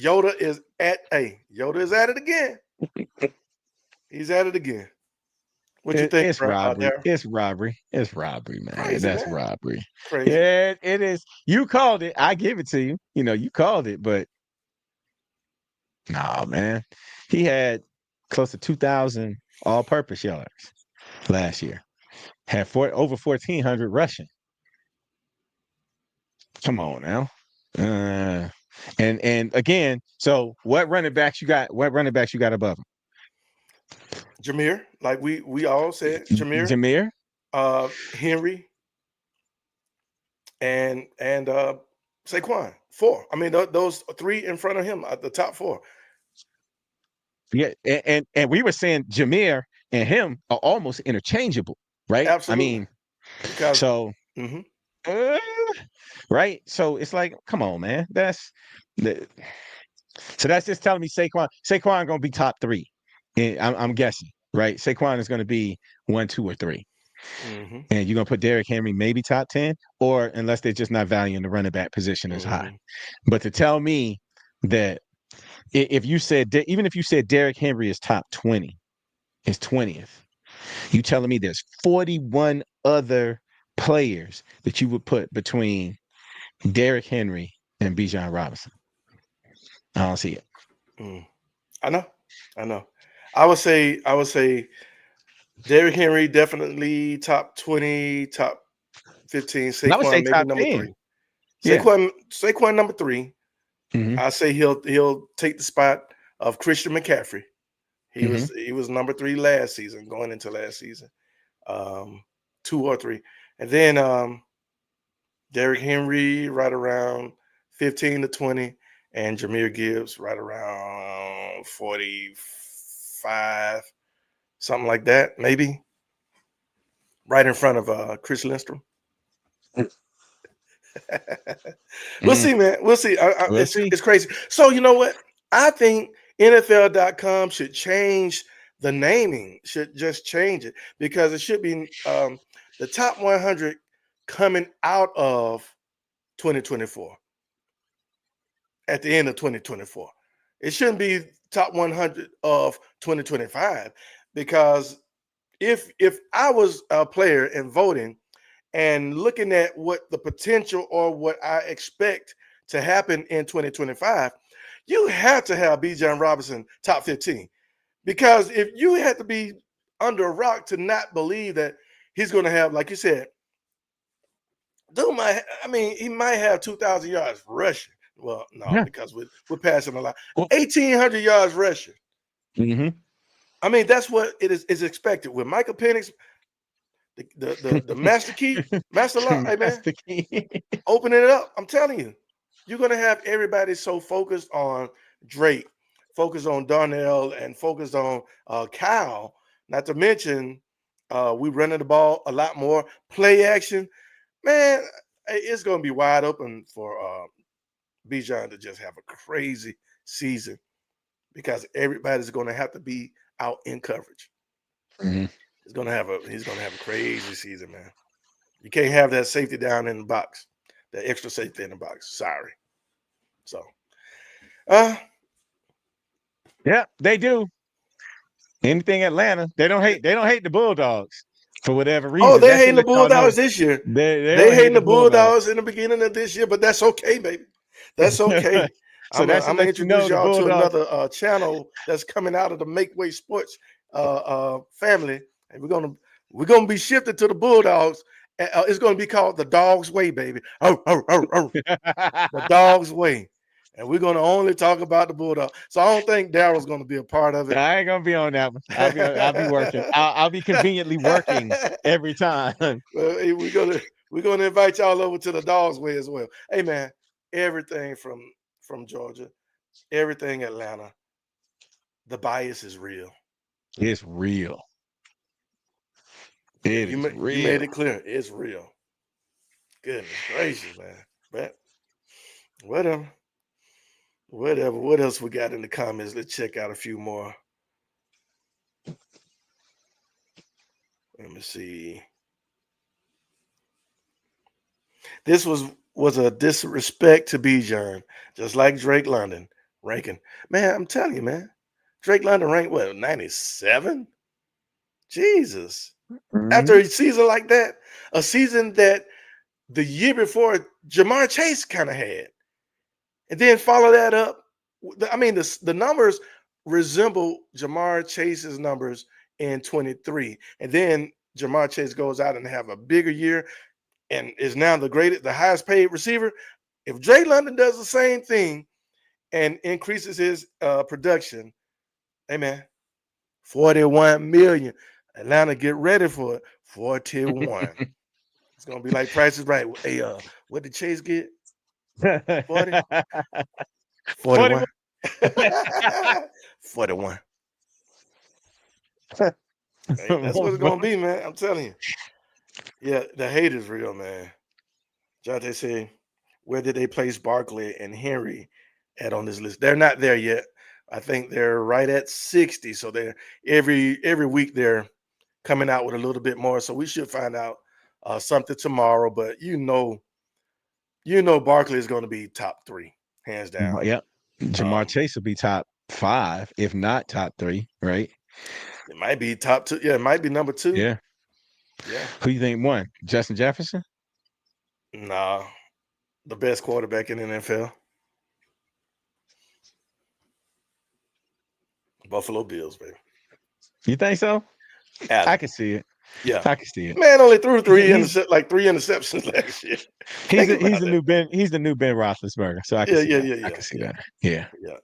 Yoda is at it again. He's at it again. What you think, It's bro? robbery. Daryl? It's robbery. It's robbery, man. Crazy, That's man. robbery. Crazy. Yeah, it is. You called it. I give it to you. You called it, but no, man. He had close to 2,000 all-purpose yards last year. Had over 1,400 rushing. Come on now. And again, so what running backs you got? What running backs you got above him? Jameer, like we all said, Jameer, Jameer. Henry, and Saquon. 4. I mean, those 3 in front of him at the top 4. Yeah, and we were saying Jameer and him are almost interchangeable, right? I Absolutely, mean, because so mhm, uh, right. So it's like, come on, man. The, so that's just telling me Saquon gonna be top 3. And I'm guessing, right? Saquon is gonna be 1, 2, or 3. mhm, And you're gonna put Derrick Henry maybe top 10, or unless they're just not valuing the running back position as high. mhm. But to tell me that if you said even if you said Derrick Henry is top 20, is 20th, you telling me there's 41 other players that you would put between Derrick Henry and Bijan Robinson? I don't see it. Mm. I know, I know. I would say Derrick Henry definitely top 20, top 15. And I would say Saquon maybe top number 10. 3. Yeah. Saquon number 3. Hmm. I say he'll take the spot of Christian McCaffrey. He Hmm. was number 3 last season, going into last season. 2 or 3. And then Derrick Henry right around 15 to 20, and Jameer Gibbs right around 45, something like that, maybe. Right in front of Chris Lindstrom. We'll Mm. see, man. We'll see. We'll see. It's crazy. So you know what? I think NFL.com should change the naming. Should just change it, because it should be the top 100 coming out of 2024 at the end of 2024. It shouldn't be top 100 of 2025, because if I was a player and voting and looking at what the potential or what I expect to happen in 2025, you have to have Bijan Robinson top 15. Because if you had to be under a rock to not believe that he's going to have, like you said, he might have 2,000 yards rushing. Well, no, Yeah. because we're passing a lot. Well, 1,800 yards rushing. hmm. I mean, that's what is expected with Michael Penix, the master key, master lock. Hey That's man, the key. open it up. I'm telling you, you're gonna have everybody so focused on Drake, focused on Darnell, and focused on Kyle. Not to mention, we running the ball a lot more. Play action, man. It's gonna be wide open for Bijan to just have a crazy season, because everybody's gonna have to be out in coverage. Mhm. He's gonna have a crazy season, man. You can't have that safety down in the box, that extra safety in the box. Sorry. So, uh, Yeah, they do. Anything Atlanta, they don't hate. They don't hate the Bulldogs for whatever oh, reason. they That should hating the let y'all know Bulldogs this year. they They don't hate hating the the Bulldogs. Bulldogs in the beginning of this year, but that's okay, baby. That's okay. So that should I'm gonna let you introduce know the y'all to Bulldogs. another channel that's coming out of the Make Way Sports family, and we're gonna be shifted to the Bulldogs. It's gonna be called the Dogs Way, baby. Oh, oh, oh, oh. The Dog's Way. And we're going to only talk about the Bulldog. So I don't think Daryl's going to be a part of it. I ain't gonna be on that one. I'll be working. I'll be conveniently working every time. Well, hey, we're gonna invite y'all over to the Dog's Way as well. Hey man, everything from Georgia, everything Atlanta, the bias is real. It's real. Yeah, It you is you made real. it clear. It's real. Goodness gracious, man. But whatever. Whatever. What else we got in the comments? Let's check out a few more. Let me see. This was a disrespect to Bijan, just like Drake London ranking. Man, I'm telling you, man. Drake London ranked what, 97? Jesus. After Mhm. a season like that, a season that the year before Jamar Chase kind of had, and then follow that up. I mean, the numbers resemble Jamar Chase's numbers in 23, and then Jamar Chase goes out and have a bigger year and is now the highest paid receiver. If Drake London does the same thing and increases his production, hey man, 41 million. Atlanta, get ready for it. 41. It's gonna be like Price is Right. Hey, what did Chase get? 40? 41. 41. 41. Hey, that's what it's gonna be, man. I'm telling you. Yeah, the hate is real, man. Jonte said, where did they place Barkley and Henry at on this list? They're not there yet. I think they're right at 60. So they're every week they're coming out with a little bit more. So we should find out something tomorrow. But Barkley is going to be top 3, hands down. Yep. Jamar Chase will be top 5, if not top 3, right? It might be top 2. Yeah, it might be number 2. Yeah. Yeah. Who you think won? Justin Jefferson? Nah, the best quarterback in the NFL. Buffalo Bills, baby. You think so? Allen. I can see it. Yeah, I can see it. Man only threw three He's interceptions last year. he's Think about the that. new Ben Roethlisberger. So I can see that. I can see that. Yeah. Yeah.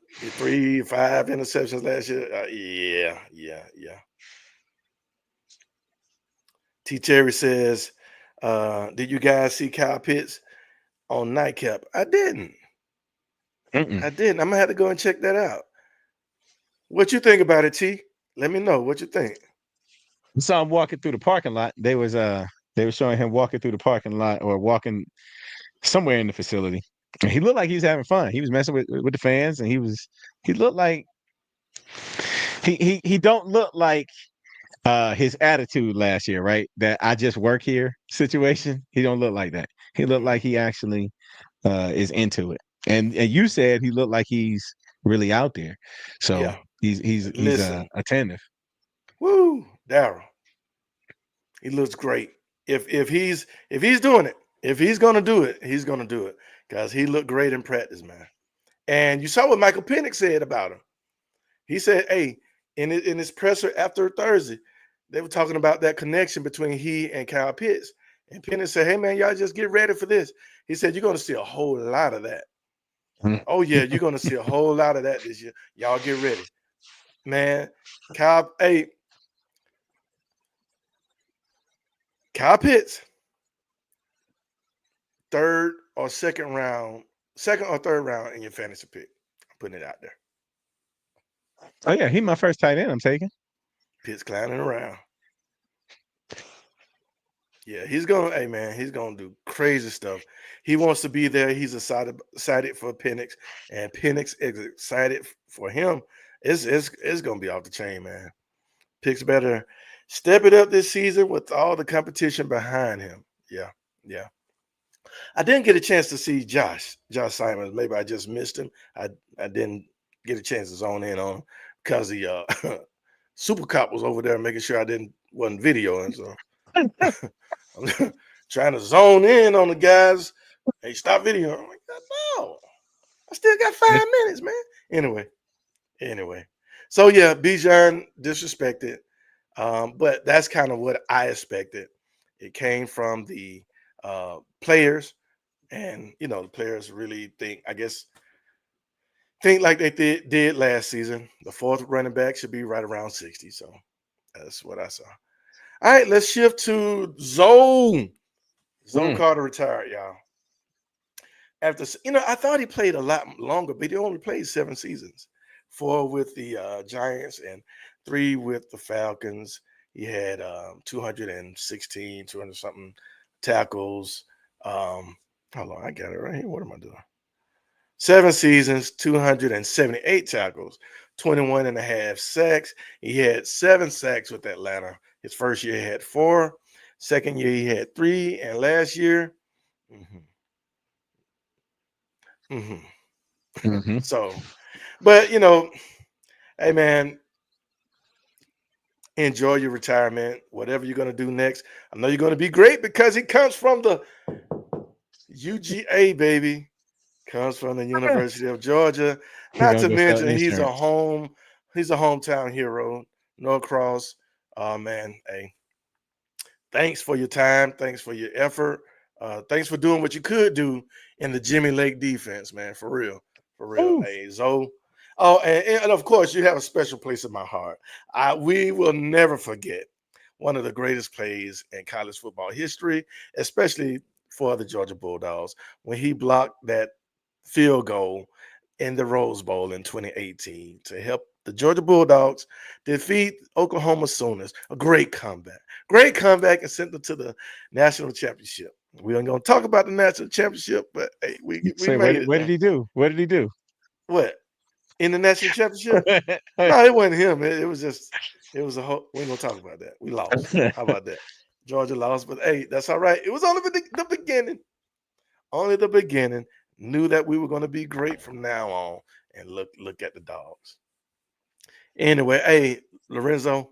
5 interceptions last year. Yeah. T. Terry says, did you guys see Kyle Pitts on Nightcap? I didn't. Mm-mm. I didn't. I'm gonna have to go and check that out. What you think about it, T? Let me know what you think. I saw him walking through the parking lot. They were showing him walking through the parking lot or walking somewhere in the facility. And he looked like he was having fun. He was messing with the fans, and he looked like he don't look like his attitude last year, right? That I just work here situation. He don't look like that. He looked like he actually is into it. And you said he looked like he's really out there. So Yeah. he's Listen. attentive. Woo, Daryl. He looks great. If he's doing it, if he's gonna do it, he's gonna do it. Because he looked great in practice, man. And you saw what Michael Penix said about him. He said, hey, in his presser after Thursday, they were talking about that connection between he and Kyle Pitts. And Penix said, hey man, y'all just get ready for this. He said, you're gonna see a whole lot of that. Oh yeah, you're gonna see a whole lot of that this year. Y'all get ready. Man, Kyle Pitts, second or third round in your fantasy pick. I'm putting it out there. Oh yeah, he's my first tight end I'm taking. Pitts clowning around. Yeah, he's gonna do crazy stuff. He wants to be there. He's excited for Penix, and Penix is excited for him. It's gonna be off the chain, man. Picks better step it up this season with all the competition behind him. Yeah. I didn't get a chance to see Josh Simons. Maybe I just missed him. I didn't get a chance to zone in on him because the Super Cop was over there making sure I wasn't videoing. So I'm trying to zone in on the guys. Hey, stop videoing. I'm like, no, I still got 5 minutes, man. Anyway. So yeah, Bijan disrespected. But that's kind of what I expected. It came from the players, and the players really think like they did last season. The 4th running back should be right around 60. So that's what I saw. All right, let's shift to Zone. Zone Carter retired, y'all. After I thought he played a lot longer, but he only played 7 seasons. 4 with the Giants and 3 with the Falcons. He had 216, 200 something tackles. Hold on, I got it right here. What am I doing? 7 seasons, 278 tackles, 21 and a half sacks. He had 7 sacks with Atlanta. His first year he had 4. Second year he had 3. And last year, So, but hey man, enjoy your retirement. Whatever you're gonna do next, I know you're gonna be great because he comes from the UGA, baby. Comes from the University of Georgia. Not to mention he's a hometown hero. Norcross. Man, hey, thanks for your time. Thanks for your effort. Thanks for doing what you could do in the Jimmy Lake defense, man. For real. For real. Ooh. Hey, Zoe. Oh, and of course, you have a special place in my heart. We will never forget one of the greatest plays in college football history, especially for the Georgia Bulldogs, when he blocked that field goal in the Rose Bowl in 2018 to help the Georgia Bulldogs defeat Oklahoma Sooners. A great comeback, and sent them to the national championship. We ain't gonna talk about the national championship, but hey, we Say, what, made it what did there. he do? What did he do? What in the national championship? No, it wasn't him. It was just it was a whole. We ain't gonna talk about that. We lost. How about that? Georgia lost, but hey, that's all right. It was only the beginning. Only the beginning. Knew that we were going to be great from now on, and look at the dogs. Anyway, hey Lorenzo,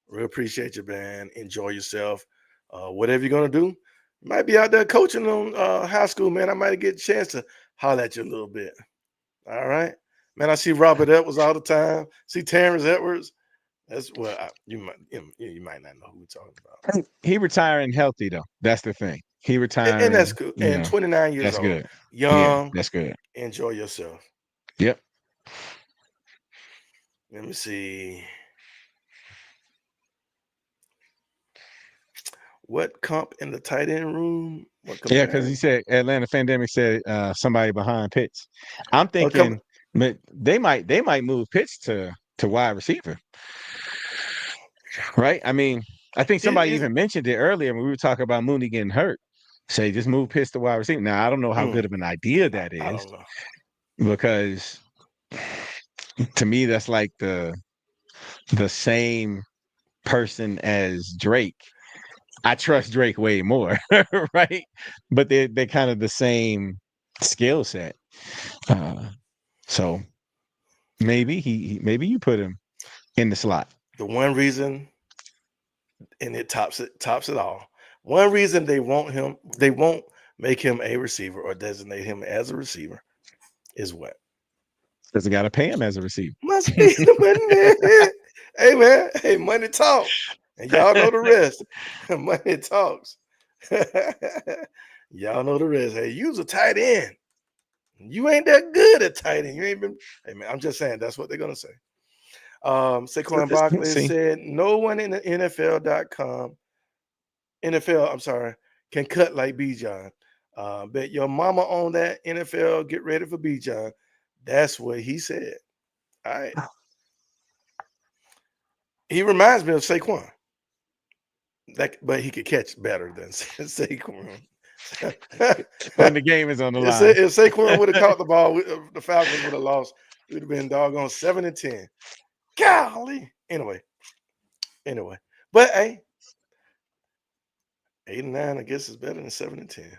really appreciate you, man. Enjoy yourself. Whatever you're gonna do, you might be out there coaching on high school, man. I might get a chance to holler at you a little bit. All right, man. I see Robert Edwards all the time. See Terrence Edwards. That's well, you might not know who we're talking about. He retiring healthy though. That's the thing. He And that's retiring, cool. And 29 years that's old, good. Yeah, young. that's good. Enjoy yourself. Yep. Let me see. What comp in the tight end room? What Yeah, because he comparison? said Atlanta Pandemic said somebody behind Pitts. I'm Oh, come. thinking, but they might move Pitts to wide receiver, right? I mean, I think somebody Is even mentioned it earlier when we were talking about Mooney getting hurt. Say just move Pitts to wide receiver. Now I don't know how good of an idea that I is don't know. because to me that's like the same person as Drake. I trust Drake way more, right? But they're kind of the same skill set. Uh, so maybe you put him in the slot. The one reason, and it tops it all. One reason they won't make him a receiver or designate him as a receiver is what? Because they got to pay him as a receiver. Must be the money, man. Hey man, hey, money talk. And y'all know the rest. Money talks. Y'all know the rest. Hey, you's a tight end. You ain't that good at tight end. You ain't been. Hey man, I'm just saying that's what they're gonna say. Saquon Barkley See, said no one in the NFL, I'm sorry, can cut like Bijan. Bet your mama on that NFL. Get ready for Bijan. That's what he said. All right. He reminds me of Saquon. But he could catch better than Saquon. when the game is on the if, line. if Saquon would have caught the ball, the Falcons would have lost. We'd have been doggone 7-10. Golly. Anyway. But hey, 8-9, I guess, is better than 7-10.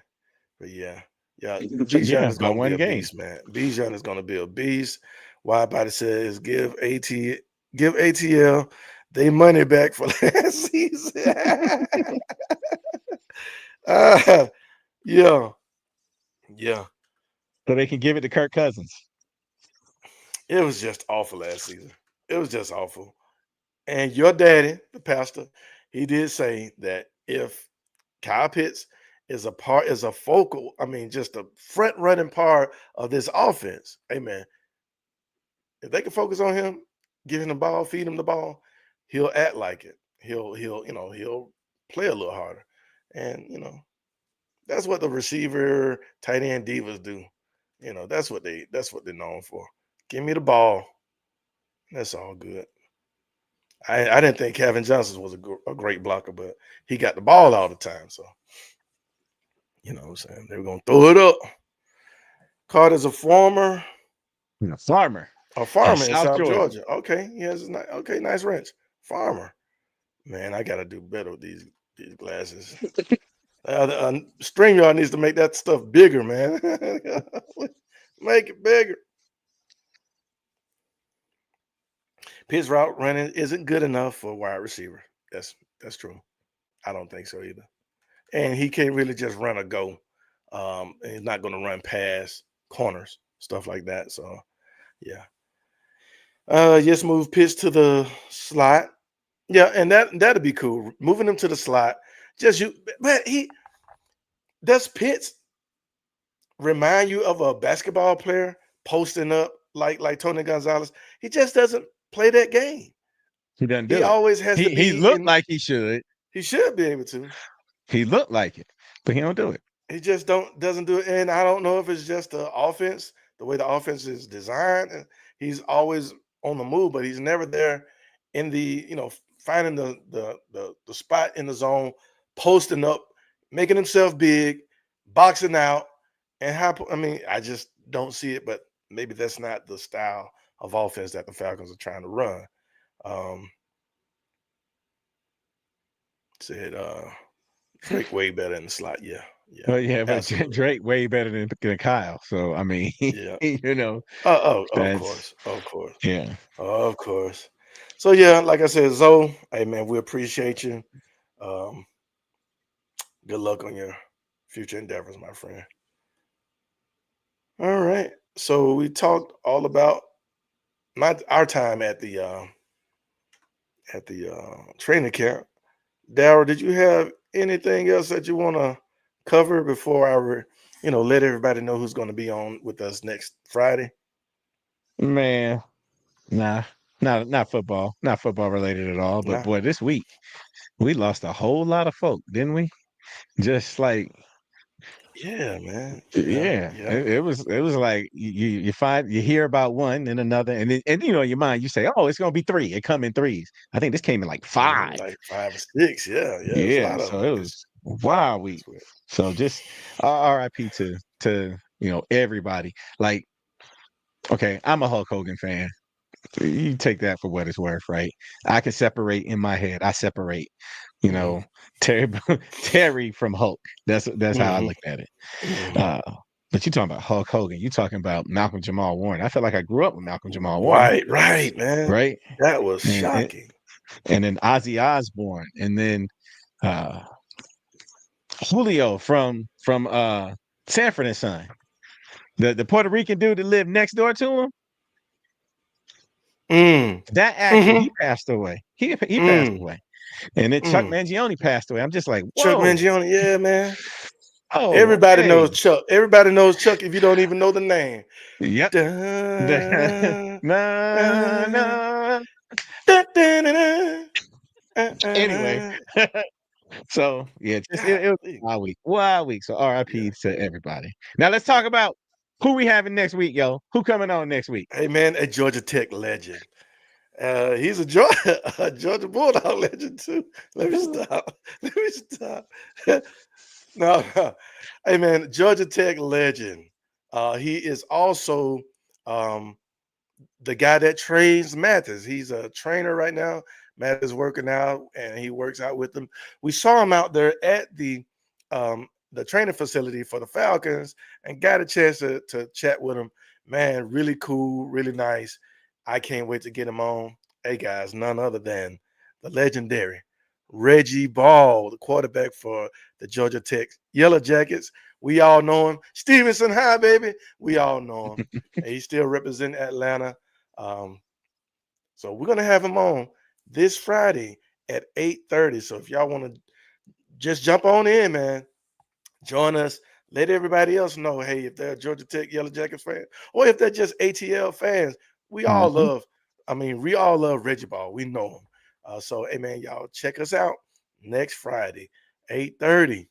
But yeah. Bijan Yeah, is by going to be one a game. beast, man. Bijan is going to be a beast. Widebody says give ATL they money back for last season. uh, yeah. So they can give it to Kirk Cousins. It was just awful last season. It was just awful. And your daddy, the pastor, he did say that if Kyle Pitts is a focal, I mean, just a front running part of this offense. Hey man, if they can focus on him, give him the ball, feed him the ball, he'll act like it. He'll play a little harder. And that's what the receiver, tight end divas do. That's what they're known for. Give me the ball. That's all good. I didn't think Kevin Johnson was a great blocker, but he got the ball all the time. So you know what I'm saying? They were gonna throw it up. Carter's Farmer a in farmer in South South Georgia. Georgia. Okay, he has okay, nice ranch. Farmer. Man, I gotta do better with these glasses. StreamYard needs to make that stuff bigger, man. Make it bigger. His route running isn't good enough for a wide receiver. That's true. I don't think so either. And he can't really just run a go. And he's not going to run past corners, stuff like that. So yeah. Just move Pitts to the slot. Yeah, and that'd be cool. Moving him to the slot. But Does Pitts remind you of a basketball player posting up like Tony Gonzalez? He just doesn't play that game. He doesn't He do it. always has to He be looked in. like he should. He should be able to. He looked like it, but he don't do it. He just doesn't do it, and I don't know if it's just the offense, the way the offense is designed. And he's always on the move, but he's never there in the finding the spot in the zone, posting up, making himself big, boxing out, and how. I mean, I just don't see it. But maybe that's not the style of offense that the Falcons are trying to run. Um, said Drake way better in the slot. Yeah, yeah, Well, yeah, but absolutely. Drake way better than Kyle. So I mean, Yeah. you know, Of that's course, of course, yeah. of course. So yeah, like I said, Zoe, hey man, we appreciate you. Um, good luck on your future endeavors, my friend. All right. So we talked all about my our time at the training camp. Daryl, did you have anything else that you want to cover before let everybody know who's going to be on with us next Friday? Man, nah, not football related at all. But Nah. boy, this week we lost a whole lot of folk, didn't we? Just like Yeah, man. Yeah, yeah, yeah. it was like you hear about one and another, and in your mind you say, oh, it's gonna be three. It come in threes. I think this came in like five. Like 5 or 6. Yeah, yeah. There's a Yeah, lot of so them it this was wild week. this week. So just RIP to everybody. Like, okay, I'm a Hulk Hogan fan. You take that for what it's worth, right? I can separate in my head. I separate, you Mhm, know, Terry Terry from Hulk. That's how I mhm, looked at it. mhm. Uh, but you talking about Hulk Hogan? You talking about Malcolm Jamal Warren? I feel like I grew up with Malcolm Jamal Warren, Right, right, man. right? That was And shocking. and then Ozzy Osbourne, and then uh, Julio from Sanford and Son, the Puerto Rican dude that lived next door to him. Mm, That actor, he mhm, passed away. He passed mm, away. And then Chuck mm. Mangione passed away. I'm just like, Chuck whoa, Mangione, yeah, man. oh, Everybody knows okay. Chuck. Everybody knows Chuck if you don't even know the name. Yep. Dun, Nah, dun, nah. dun, dun, dun, dun, Anyway, dun. so yeah, just it was Golly. a wild week. Wild week. So Yeah, RIP to everybody. Now let's yeah. talk about who we having next week, yo. Who coming on next week? Hey, man, a Georgia Tech legend. He's a Georgia, a Georgia Bulldog legend too. Let me stop. Let me stop. No, no. Hey man, Georgia Tech legend. He is also um, the guy that trains Mathis. He's a trainer right now. Mathis working out, and he works out with them. We saw him out there at the training facility for the Falcons, and got a chance to chat with him. Man, really cool, really nice. I can't wait to get him on. Hey guys, none other than the legendary Reggie Ball, the quarterback for the Georgia Tech Yellow Jackets. We all know him. Stevenson High, baby. We all know him. And he still represent Atlanta. Um, so we're gonna have him on this Friday at 8:30. So if y'all want to just jump on in, man, join us. Let everybody else know, hey, if they're a Georgia Tech Yellow Jackets fan, or if they're just ATL fans, we all Mhm. love. I mean, we all love Reggie Ball. We know him. So, hey, man, y'all check us out next Friday, 8:30.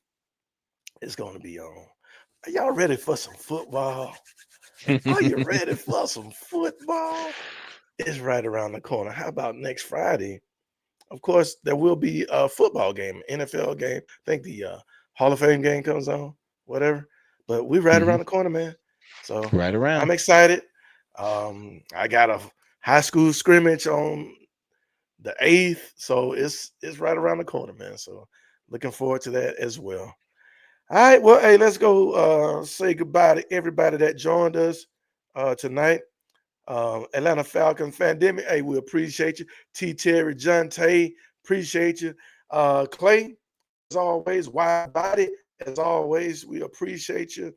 It's gonna be on. Are y'all ready for some football? Are you ready for some football? It's right around the corner. How about next Friday? Of course, there will be a football game, NFL game. I think the Hall of Fame game comes on, whatever. But we're right Mhm. around the corner, man. So Right around. I'm excited. I got a high school scrimmage on the 8th, so it's right around the corner, man. So looking forward to that as well. All right, well, hey, let's go say goodbye to everybody that joined us tonight. Atlanta Falcons Fandemic. Hey, we appreciate you. T. Terry, John Tay, appreciate you. Clay, as always, wide body, as always, we appreciate you.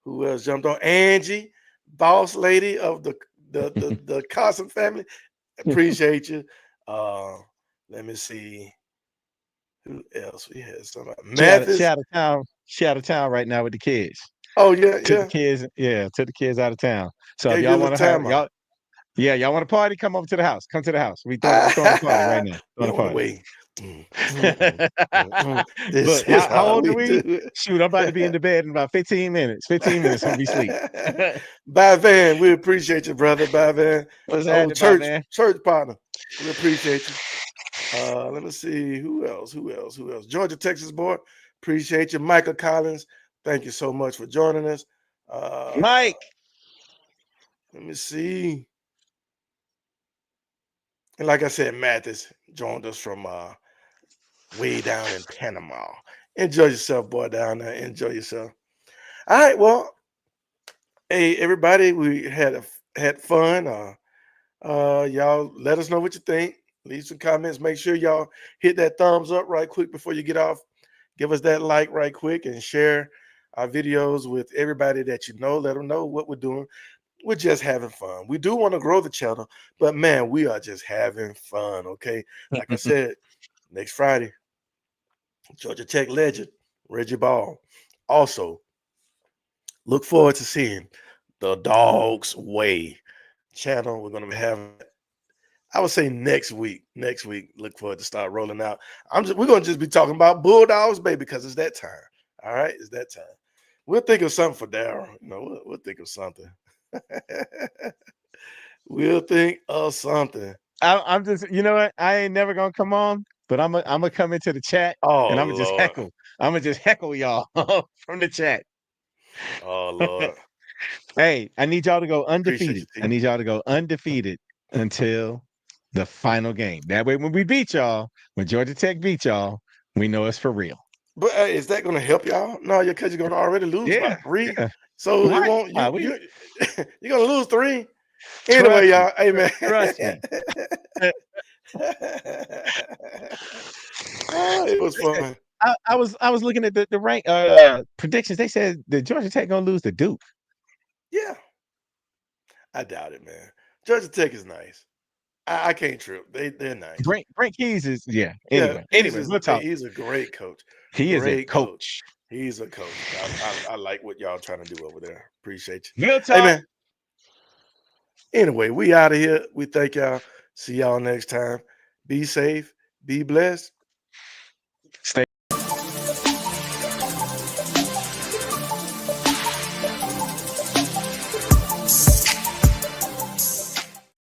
Who else jumped on? Angie, boss lady of the Carson family. Appreciate you. Uh, let me see who else we had. Somebody Shout Mathis. shout out town. She out of town right now with the kids. Oh yeah, Took the yeah. kids, yeah, took the kids out of town. So if Gave you a y'all little want to have time out. y'all, yeah, y'all want to party, come over to the house. Come to the house. We're throwing a party right now. We Throwing a on the party. way. This Look, is how how old are we we? do Shoot, I'm about to be in the bed in about 15 minutes. 15 minutes, I'm gonna be asleep. it. Bye, Van. We appreciate you, brother. Bye, Van. What's Old happening, my church man? partner. We appreciate you. Let me see who else. Georgia, Texas boy. Appreciate you, Michael Collins. Thank you so much for joining us. Mike. Let me see. And like I said, Mathis joined us from way down in Panama. Enjoy yourself, boy, down there. Enjoy yourself. All right, well, hey, everybody, we had fun. Y'all let us know what you think. Leave some comments. Make sure y'all hit that thumbs up right quick before you get off. Give us that like right quick and share our videos with everybody that you know. Let them know what we're doing. We're just having fun. We do want to grow the channel, but man, we are just having fun. Okay. Like I said, next Friday, Georgia Tech legend, Reggie Ball. Also, look forward to seeing the Dogs Way channel. We're going to be having, I would say next week. Next week, look forward to start rolling out. We're going to just be talking about Bulldogs, baby, because it's that time. All right. It's that time. We'll think of something for Daryl. We'll think of something. We'll think of something. I'm just, you know what? I ain't never gonna come on, but I'm gonna come into the chat Oh and I'm gonna just Lord. heckle. I'm gonna just heckle y'all from the chat. Oh Lord. Hey, I need y'all to go Appreciate undefeated. you, I T. need y'all to go undefeated until the final game. That way, when we beat y'all, when Georgia Tech beat y'all, we know it's for real. But is that going to help y'all? No, because you're going to already lose by Yeah, 3. yeah. So it Why? won't We you're going to lose 3. Anyway, trust me. y'all. Hey man. Trust me. Oh, it was fun. I was looking at the rank predictions. They said the Georgia Tech gonna lose to Duke. Yeah. I doubt it, man. Georgia Tech is nice. I can't trip. They're nice. Brent Keys is yeah. Yeah, Anyway, we'll talk. he's a great coach. He is a Great coach. coach. He's a coach. I like what y'all trying to do over there. Appreciate you. We'll Hey talk. man. Anyway, we out of here. We thank y'all. See y'all next time. Be safe. Be blessed.